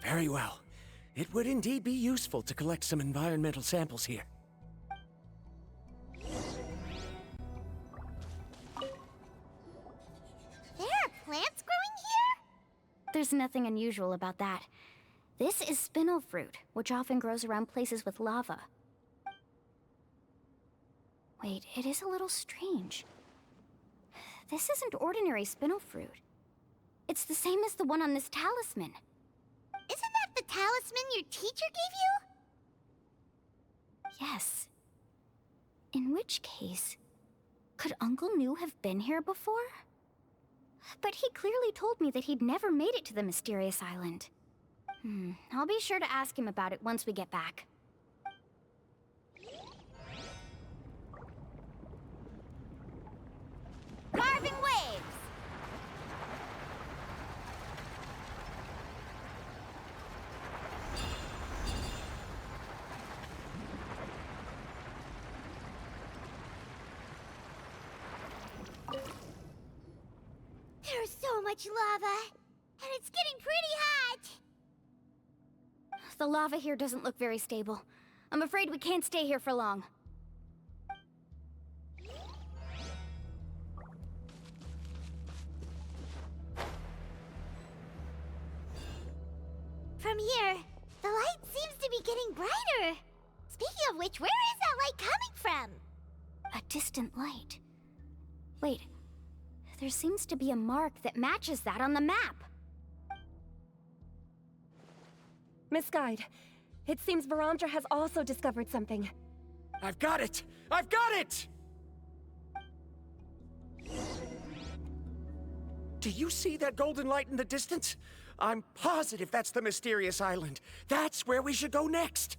Very well. It would indeed be useful to collect some environmental samples here. There are plants growing here? There's nothing unusual about that. This is spinel fruit, which often grows around places with lava. Wait, it is a little strange. This isn't ordinary spinel fruit. It's the same as the one on this talisman. Isn't that the talisman your teacher gave you? Yes. In which case, could Uncle New have been here before? But he clearly told me that he'd never made it to the mysterious island. I'll be sure to ask him about it once we get back. Carving waves! There's so much lava, and it's getting pretty hot! The lava here doesn't look very stable. I'm afraid we can't stay here for long. From here, the light seems to be getting brighter. Speaking of which, where is that light coming from? A distant light. Wait, there seems to be a mark that matches that on the map. Miss Guide, it seems Verandra has also discovered something. I've got it! I've got it! Do you see that golden light in the distance? I'm positive that's the mysterious island. That's where we should go next.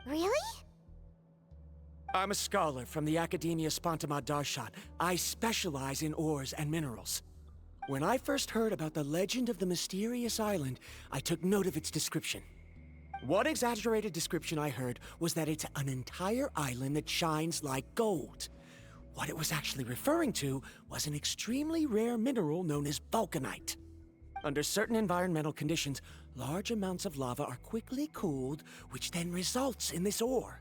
Really? I'm a scholar from the Academia Spontamad Darshan. I specialize in ores and minerals. When I first heard about the legend of the mysterious island, I took note of its description. One exaggerated description I heard was that it's an entire island that shines like gold. What it was actually referring to was an extremely rare mineral known as vulcanite. Under certain environmental conditions, large amounts of lava are quickly cooled, which then results in this ore.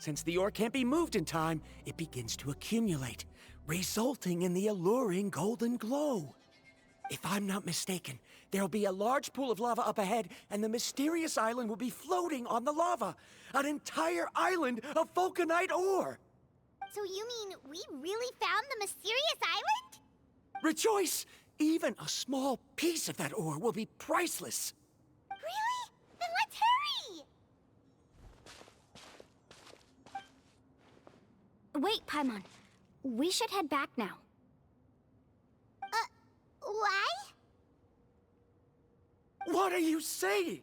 Since the ore can't be moved in time, it begins to accumulate, resulting in the alluring golden glow. If I'm not mistaken, there'll be a large pool of lava up ahead, and the mysterious island will be floating on the lava. An entire island of vulcanite ore! So you mean we really found the mysterious island? Rejoice! Even a small piece of that ore will be priceless. Really? Then let's hurry! Wait, Paimon. We should head back now. Why? What are you saying?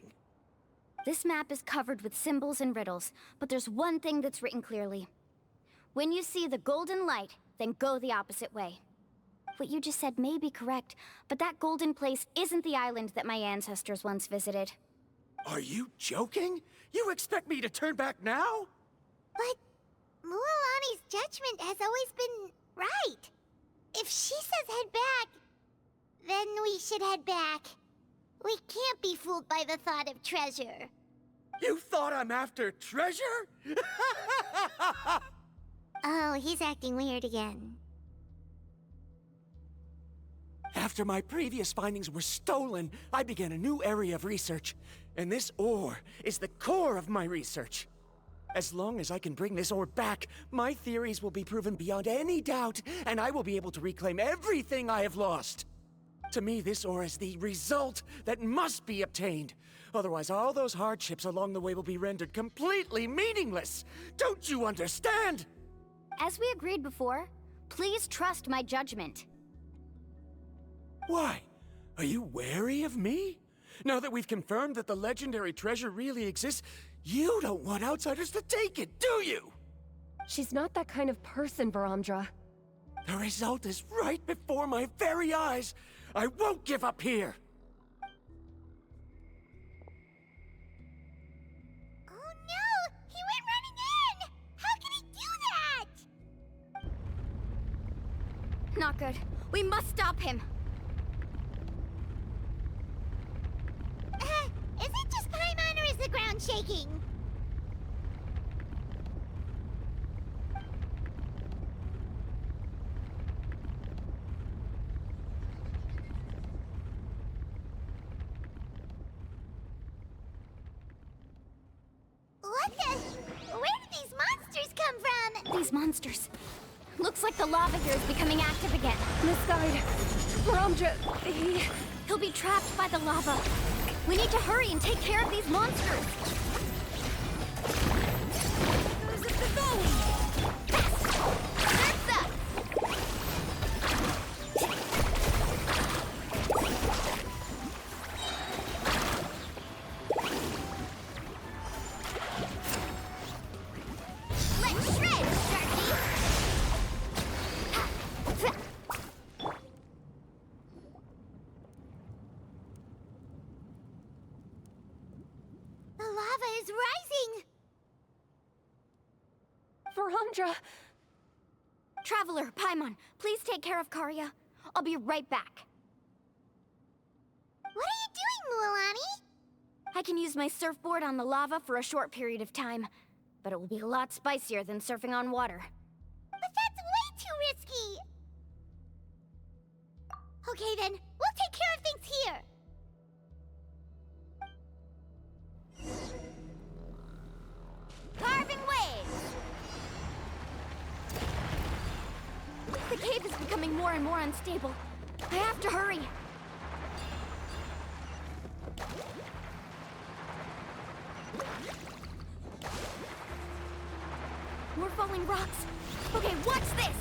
This map is covered with symbols and riddles, but there's one thing that's written clearly. When you see the golden light, then go the opposite way. What you just said may be correct, but that golden place isn't the island that my ancestors once visited. Are you joking? You expect me to turn back now? But Mualani's judgment has always been right. If she says head back, then we should head back. We can't be fooled by the thought of treasure. You thought I'm after treasure? Oh, he's acting weird again. After my previous findings were stolen, I began a new area of research. And this ore is the core of my research. As long as I can bring this ore back, my theories will be proven beyond any doubt, and I will be able to reclaim everything I have lost. To me, this ore is the result that must be obtained. Otherwise, all those hardships along the way will be rendered completely meaningless. Don't you understand? As we agreed before, please trust my judgment. Why? Are you wary of me? Now that we've confirmed that the legendary treasure really exists, you don't want outsiders to take it, do you? She's not that kind of person, Varamdra. The result is right before my very eyes. I won't give up here. Oh no! He went running in! How can he do that? Not good. We must stop him. Is it just Paimon or is the ground shaking? What the? Where did these monsters come from? These monsters. Looks like the lava here is becoming active again. Misguide. Varamdra, He'll be trapped by the lava. We need to hurry and take care of these monsters. Where's it going? That's us! Let's shred, Sharky! The lava is rising! Varamdra. Traveler, Paimon, please take care of Karya. I'll be right back. What are you doing, Mualani? I can use my surfboard on the lava for a short period of time, but it will be a lot spicier than surfing on water. But that's way too risky! Okay then, we'll take care of things here! Carving waves! The cave is becoming more and more unstable. I have to hurry. More falling rocks. Okay, watch this!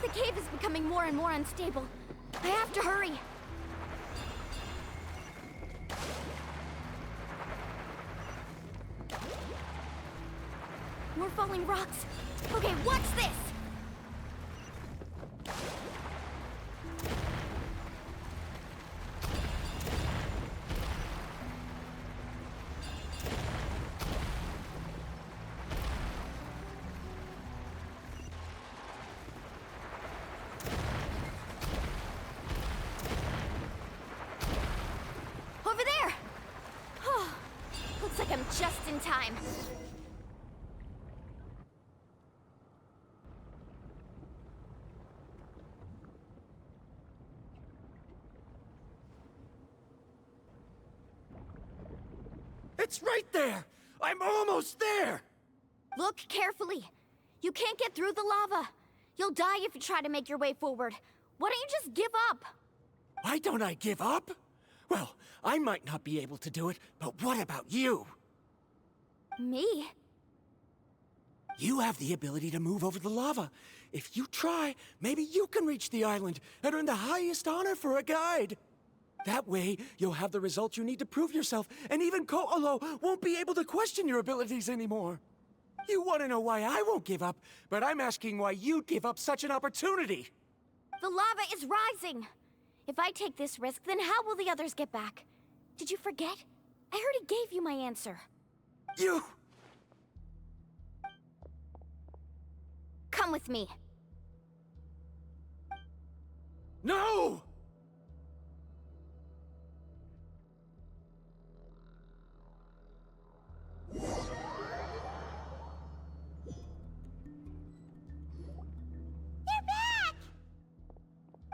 The cave is becoming more and more unstable. I have to hurry. More falling rocks. Okay, watch this! Over there! Oh, looks like I'm just in time. It's right there! I'm almost there! Look carefully. You can't get through the lava. You'll die if you try to make your way forward. Why don't you just give up? Why don't I give up? Well, I might not be able to do it, but what about you? Me? You have the ability to move over the lava. If you try, maybe you can reach the island and earn the highest honor for a guide. That way, you'll have the results you need to prove yourself, and even Ko'olo won't be able to question your abilities anymore. You want to know why I won't give up, but I'm asking why you'd give up such an opportunity. The lava is rising. If I take this risk, then how will the others get back? Did you forget? I already gave you my answer. You... Come with me. No!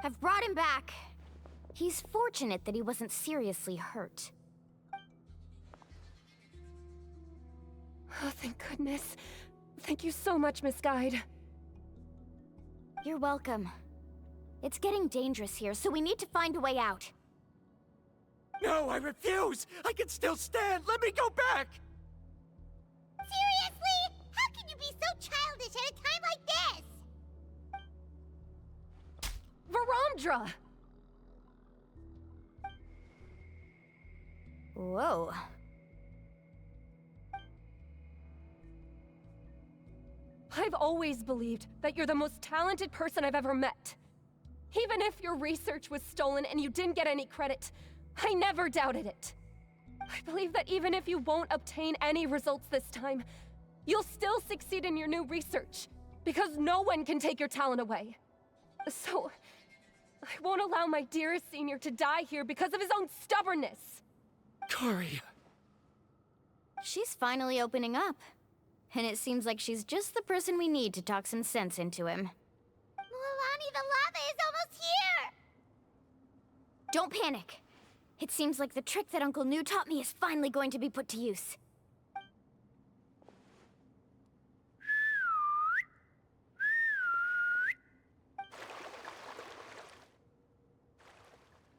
I've brought him back. He's fortunate that he wasn't seriously hurt. Oh, thank goodness. Thank you so much, Miss Guide. You're welcome. It's getting dangerous here, so we need to find a way out. No, I refuse! I can still stand! Let me go back! Seriously? How can you be so childish at a time like this? Verandra! Whoa. I've always believed that you're the most talented person I've ever met. Even if your research was stolen and you didn't get any credit, I never doubted it. I believe that even if you won't obtain any results this time, you'll still succeed in your new research, because no one can take your talent away. So, I won't allow my dearest senior to die here because of his own stubbornness. Kari. She's finally opening up. And it seems like she's just the person we need to talk some sense into him. Mualani, the lava is almost here! Don't panic. It seems like the trick that Uncle New taught me is finally going to be put to use.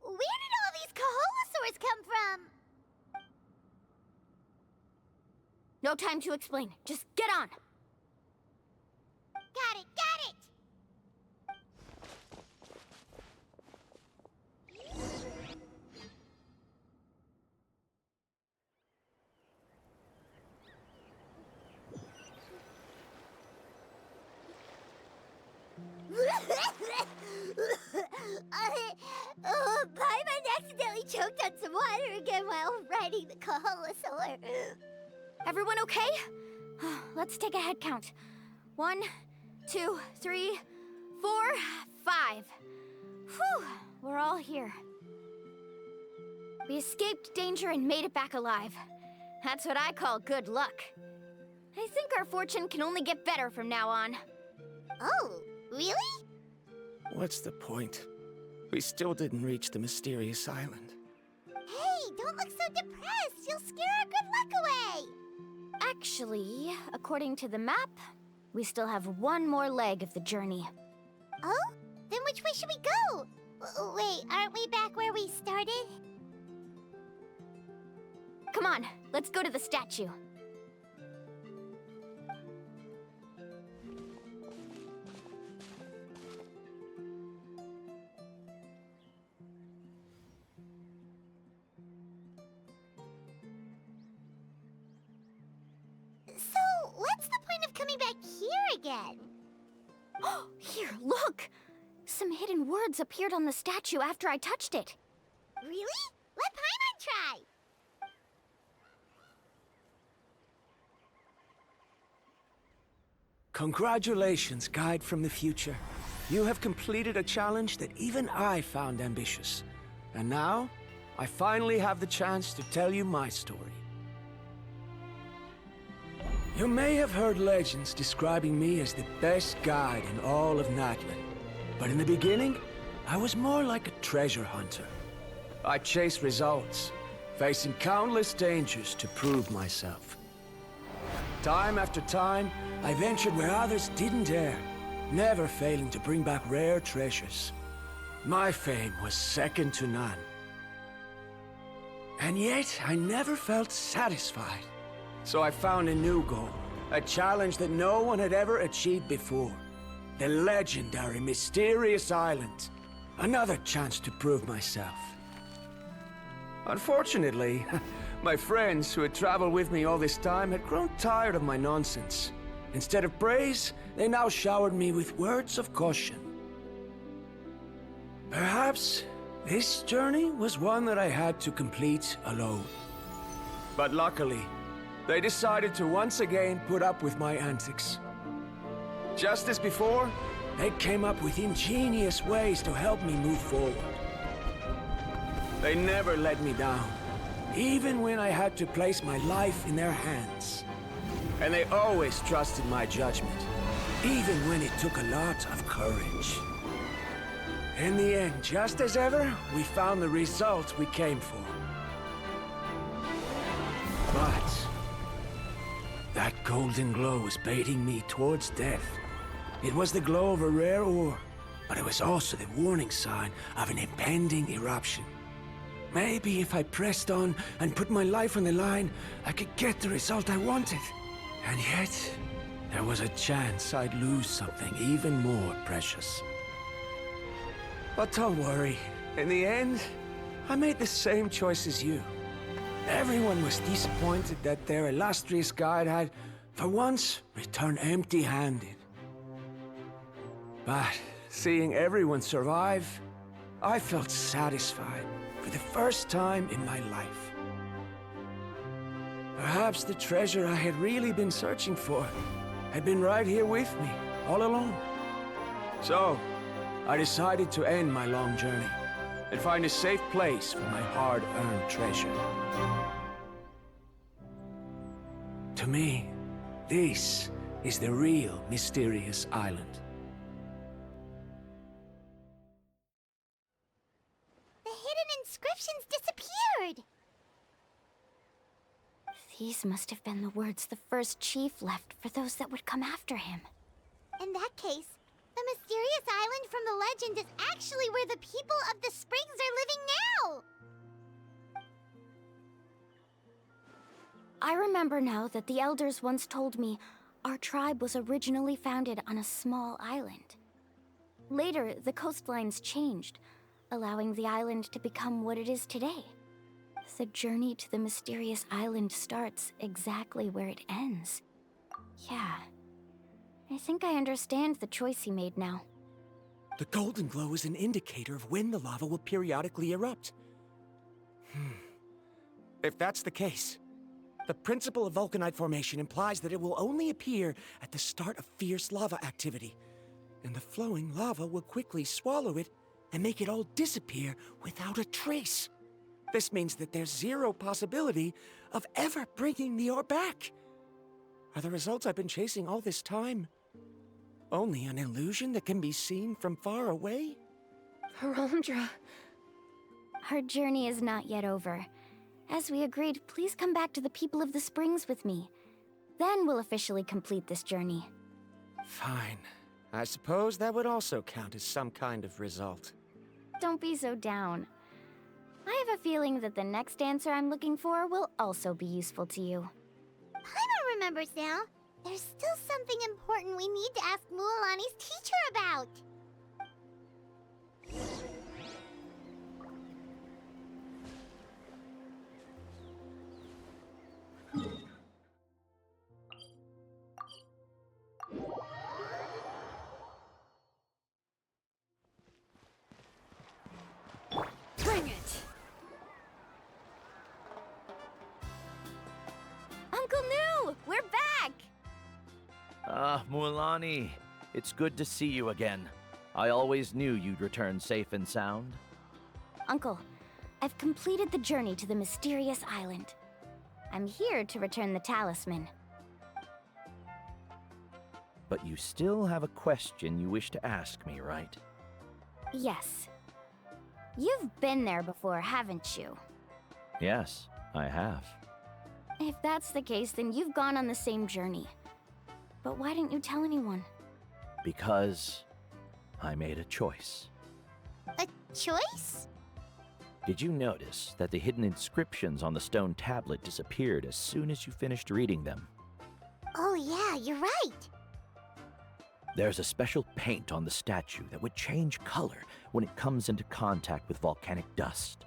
Where did all these Kaholosaurs come from? No time to explain. Just get on. Got it, got it! Paimon accidentally choked on some water again while riding the Kaholosaur. Everyone okay? Let's take a head count. 1, 2, 3, 4, 5. Whew, we're all here. We escaped danger and made it back alive. That's what I call good luck. I think our fortune can only get better from now on. Oh, really? What's the point? We still didn't reach the mysterious island. Hey, don't look so depressed. You'll scare our good luck away. Actually, according to the map, we still have one more leg of the journey. Oh? Then which way should we go? Wait, aren't we back where we started? Come on, let's go to the statue. So, what's the point of coming back here again? Here, look! Some hidden words appeared on the statue after I touched it. Really? Let Paimon try! Congratulations, Guide from the Future. You have completed a challenge that even I found ambitious. And now, I finally have the chance to tell you my story. You may have heard legends describing me as the best guide in all of Natlan. But in the beginning, I was more like a treasure hunter. I chased results, facing countless dangers to prove myself. Time after time, I ventured where others didn't dare, never failing to bring back rare treasures. My fame was second to none. And yet, I never felt satisfied. So I found a new goal, a challenge that no one had ever achieved before. The legendary, mysterious island. Another chance to prove myself. Unfortunately, my friends who had traveled with me all this time had grown tired of my nonsense. Instead of praise, they now showered me with words of caution. Perhaps this journey was one that I had to complete alone. But luckily, they decided to once again put up with my antics. Just as before, They came up with ingenious ways to help me move forward. They never let me down, even when I had to place my life in their hands. And they always trusted my judgment, even when it took a lot of courage. In the end, just as ever, we found the result we came for. But that golden glow was baiting me towards death. It was the glow of a rare ore, but it was also the warning sign of an impending eruption. Maybe if I pressed on and put my life on the line, I could get the result I wanted. And yet, there was a chance I'd lose something even more precious. But don't worry. In the end, I made the same choice as you. Everyone was disappointed that their illustrious guide had, for once, returned empty-handed. But seeing everyone survive, I felt satisfied for the first time in my life. Perhaps the treasure I had really been searching for had been right here with me, all along. So, I decided to end my long journey and find a safe place for my hard-earned treasure. To me, this is the real mysterious island. The hidden inscriptions disappeared! These must have been the words the first chief left for those that would come after him. In that case, the mysterious island from the legend is actually where the people of the springs are living now! I remember now that the elders once told me our tribe was originally founded on a small island. Later, the coastlines changed, allowing the island to become what it is today. The journey to the mysterious island starts exactly where it ends. Yeah. I think I understand the choice he made now. The golden glow is an indicator of when the lava will periodically erupt. If that's the case, the principle of vulcanite formation implies that it will only appear at the start of fierce lava activity, and the flowing lava will quickly swallow it and make it all disappear without a trace. This means that there's zero possibility of ever bringing the ore back. Are the results I've been chasing all this time only an illusion that can be seen from far away? Harandra. Our journey is not yet over. As we agreed, please come back to the people of the springs with me. Then we'll officially complete this journey. Fine. I suppose that would also count as some kind of result. Don't be so down. I have a feeling that the next answer I'm looking for will also be useful to you. Paimon remembers now. There's still something important we need to ask Mualani's teacher about. Bring it! Uncle Nu! We're back! Mualani, it's good to see you again. I always knew you'd return safe and sound. Uncle, I've completed the journey to the mysterious island. I'm here to return the talisman. But you still have a question you wish to ask me, right? Yes. You've been there before, haven't you? Yes, I have. If that's the case, then you've gone on the same journey. But why didn't you tell anyone? Because I made a choice. A choice? Did you notice that the hidden inscriptions on the stone tablet disappeared as soon as you finished reading them? Oh yeah, you're right. There's a special paint on the statue that would change color when it comes into contact with volcanic dust.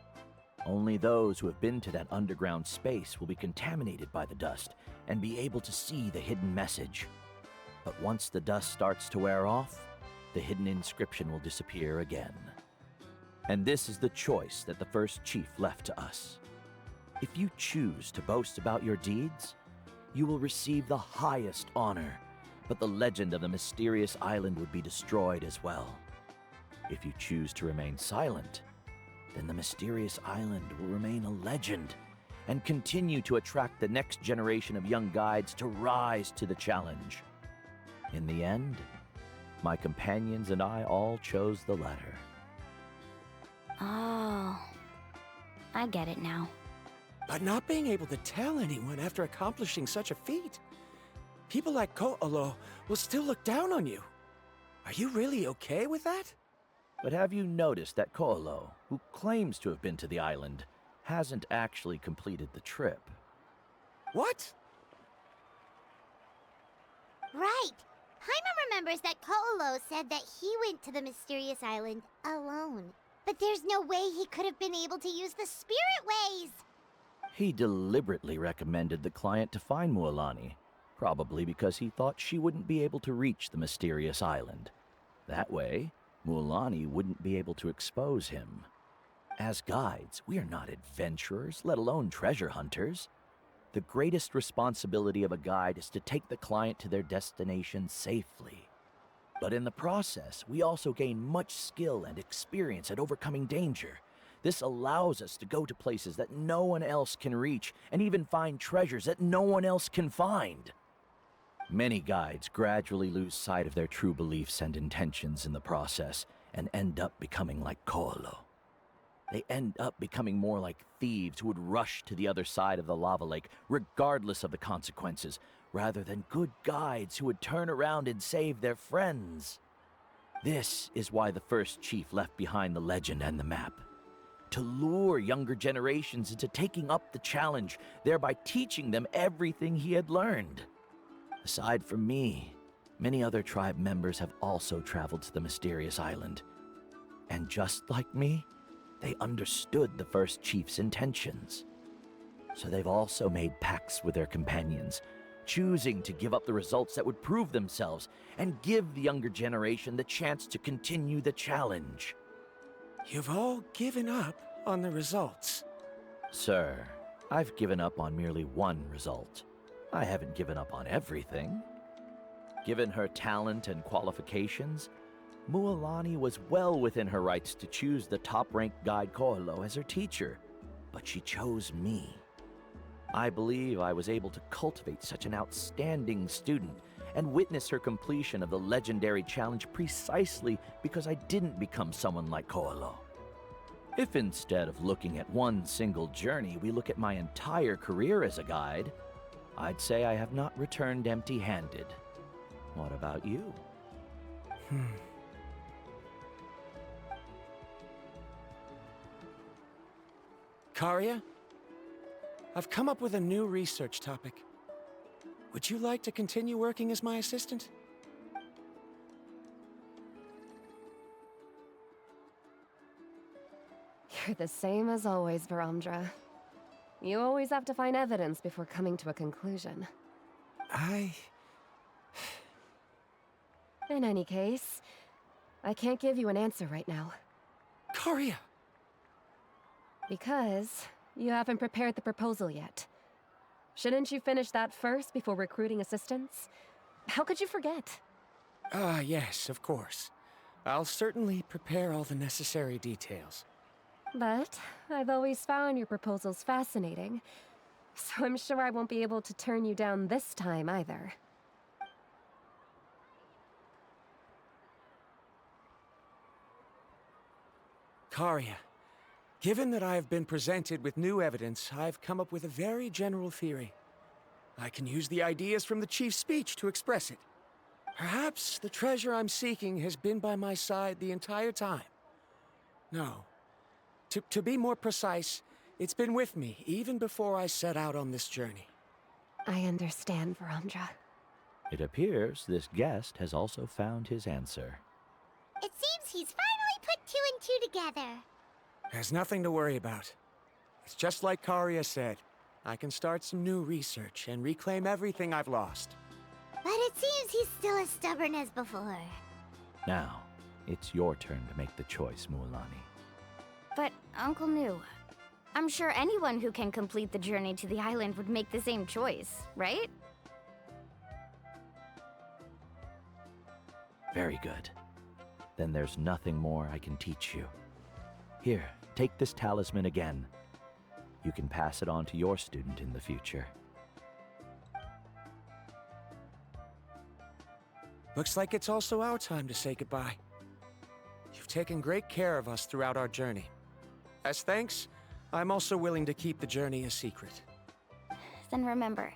Only those who have been to that underground space will be contaminated by the dust and be able to see the hidden message. But once the dust starts to wear off, the hidden inscription will disappear again. And this is the choice that the first chief left to us. If you choose to boast about your deeds, you will receive the highest honor, but the legend of the mysterious island would be destroyed as well. If you choose to remain silent, then the mysterious island will remain a legend and continue to attract the next generation of young guides to rise to the challenge. In the end, my companions and I all chose the latter. Oh, I get it now. But not being able to tell anyone after accomplishing such a feat. People like Ko'olo will still look down on you. Are you really okay with that? But have you noticed that Ko'olo, who claims to have been to the island, hasn't actually completed the trip? What? Right. Paimon remembers that Ko'olo said that he went to the mysterious island alone. But there's no way he could have been able to use the spirit ways. He deliberately recommended the client to find Mualani, probably because he thought she wouldn't be able to reach the mysterious island. That way, Mualani wouldn't be able to expose him. As guides, we are not adventurers, let alone treasure hunters. The greatest responsibility of a guide is to take the client to their destination safely. But in the process, we also gain much skill and experience at overcoming danger. This allows us to go to places that no one else can reach, and even find treasures that no one else can find. Many guides gradually lose sight of their true beliefs and intentions in the process, and end up becoming like Ko'olo. They end up becoming more like thieves who would rush to the other side of the lava lake, regardless of the consequences, rather than good guides who would turn around and save their friends. This is why the first chief left behind the legend and the map. To lure younger generations into taking up the challenge, thereby teaching them everything he had learned. Aside from me, many other tribe members have also traveled to the mysterious island. And just like me, they understood the first chief's intentions. So they've also made pacts with their companions, choosing to give up the results that would prove themselves and give the younger generation the chance to continue the challenge. You've all given up on the results. Sir, I've given up on merely one result. I haven't given up on everything. Given her talent and qualifications, Mualani was well within her rights to choose the top-ranked guide Ko'olo as her teacher, but she chose me. I believe I was able to cultivate such an outstanding student and witness her completion of the legendary challenge precisely because I didn't become someone like Ko'olo. If instead of looking at one single journey, we look at my entire career as a guide, I'd say I have not returned empty-handed. What about you? Karia? I've come up with a new research topic. Would you like to continue working as my assistant? You're the same as always, Varamdra. You always have to find evidence before coming to a conclusion. In any case, I can't give you an answer right now. Karia! Because you haven't prepared the proposal yet. Shouldn't you finish that first before recruiting assistants? How could you forget? Yes, of course. I'll certainly prepare all the necessary details. But I've always found your proposals fascinating, so I'm sure I won't be able to turn you down this time either. Karia, given that I have been presented with new evidence, I've come up with a very general theory. I can use the ideas from the chief's speech to express it. Perhaps the treasure I'm seeking has been by my side the entire time. No. To be more precise, it's been with me even before I set out on this journey. I understand, Varamdra. It appears this guest has also found his answer. It seems he's finally put two and two together. There's nothing to worry about. It's just like Karia said. I can start some new research and reclaim everything I've lost. But it seems he's still as stubborn as before. Now, it's your turn to make the choice, Mualani. But, Uncle Nu, I'm sure anyone who can complete the journey to the island would make the same choice, right? Very good. Then there's nothing more I can teach you. Here, take this talisman again. You can pass it on to your student in the future. Looks like it's also our time to say goodbye. You've taken great care of us throughout our journey. As thanks, I'm also willing to keep the journey a secret. Then remember,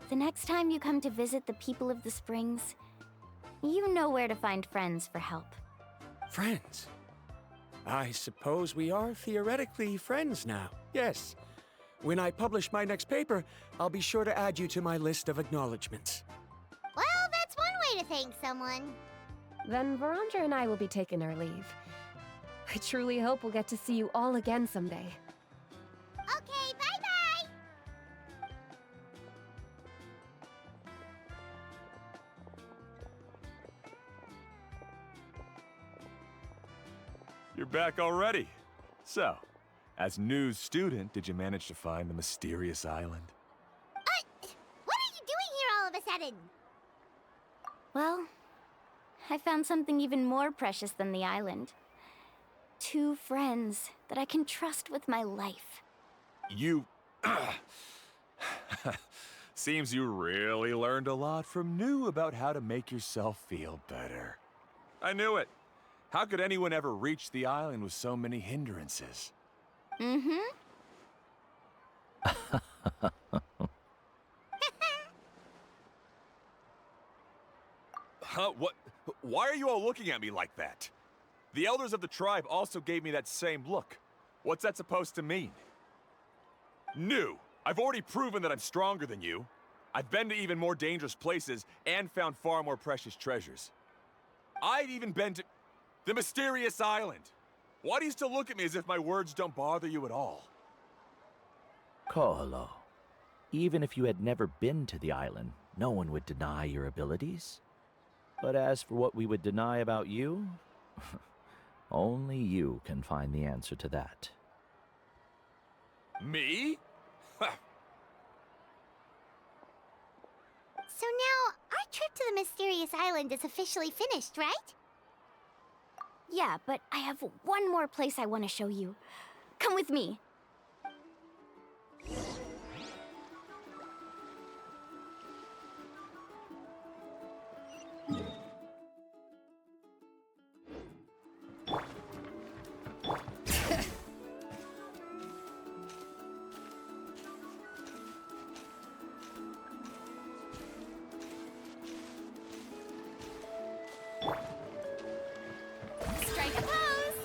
the next time you come to visit the people of the Springs, you know where to find friends for help. Friends? I suppose we are theoretically friends now, yes. When I publish my next paper, I'll be sure to add you to my list of acknowledgements. Well, that's one way to thank someone. Then Verandra and I will be taking our leave. I truly hope we'll get to see you all again someday. Okay, bye-bye! You're back already. So, as news student, did you manage to find the mysterious island? What are you doing here all of a sudden? Well, I found something even more precious than the island. 2 friends that I can trust with my life. You... Seems you really learned a lot from New about how to make yourself feel better. I knew it. How could anyone ever reach the island with so many hindrances? Mm-hmm. Huh? What? Why are you all looking at me like that? The elders of the tribe also gave me that same look. What's that supposed to mean? New! I've already proven that I'm stronger than you. I've been to even more dangerous places and found far more precious treasures. I've even been to the mysterious island. Why do you still look at me as if my words don't bother you at all? Ko'olo, even if you had never been to the island, no one would deny your abilities. But as for what we would deny about you, only you can find the answer to that. Me? So now, our trip to the mysterious island is officially finished, right? Yeah, but I have one more place I want to show you. Come with me. Strike a pose!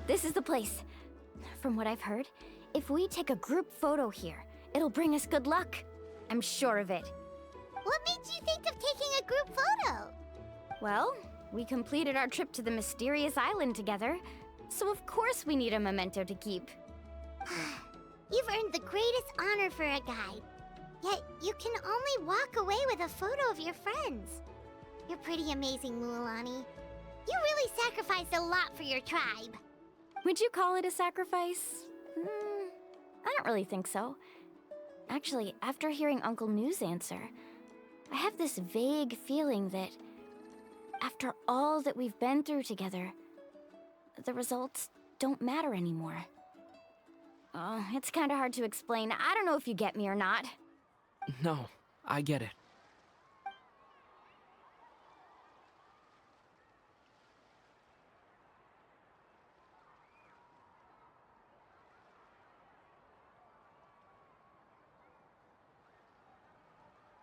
This is the place. From what I've heard, if we take a group photo here, it'll bring us good luck. I'm sure of it. What made you think of taking a group photo? Well, we completed our trip to the mysterious island together, so of course we need a memento to keep. You've earned the greatest honor for a guide. Yet, you can only walk away with a photo of your friends. You're pretty amazing, Mualani. You really sacrificed a lot for your tribe. Would you call it a sacrifice? I don't really think so. Actually, after hearing Uncle New's answer, I have this vague feeling that after all that we've been through together, the results don't matter anymore. Oh, it's kind of hard to explain. I don't know if you get me or not. No, I get it.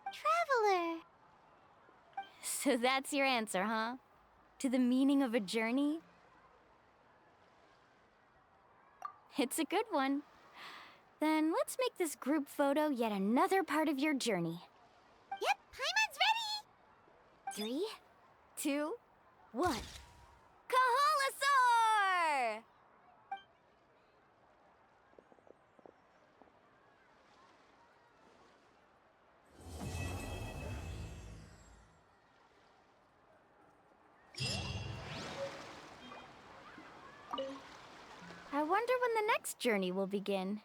Traveler. So that's your answer, huh? To the meaning of a journey? It's a good one. Then let's make this group photo yet another part of your journey. Yep, Paimon's ready! 3, 2, 1. Kaholasaur! wonder when the next journey will begin.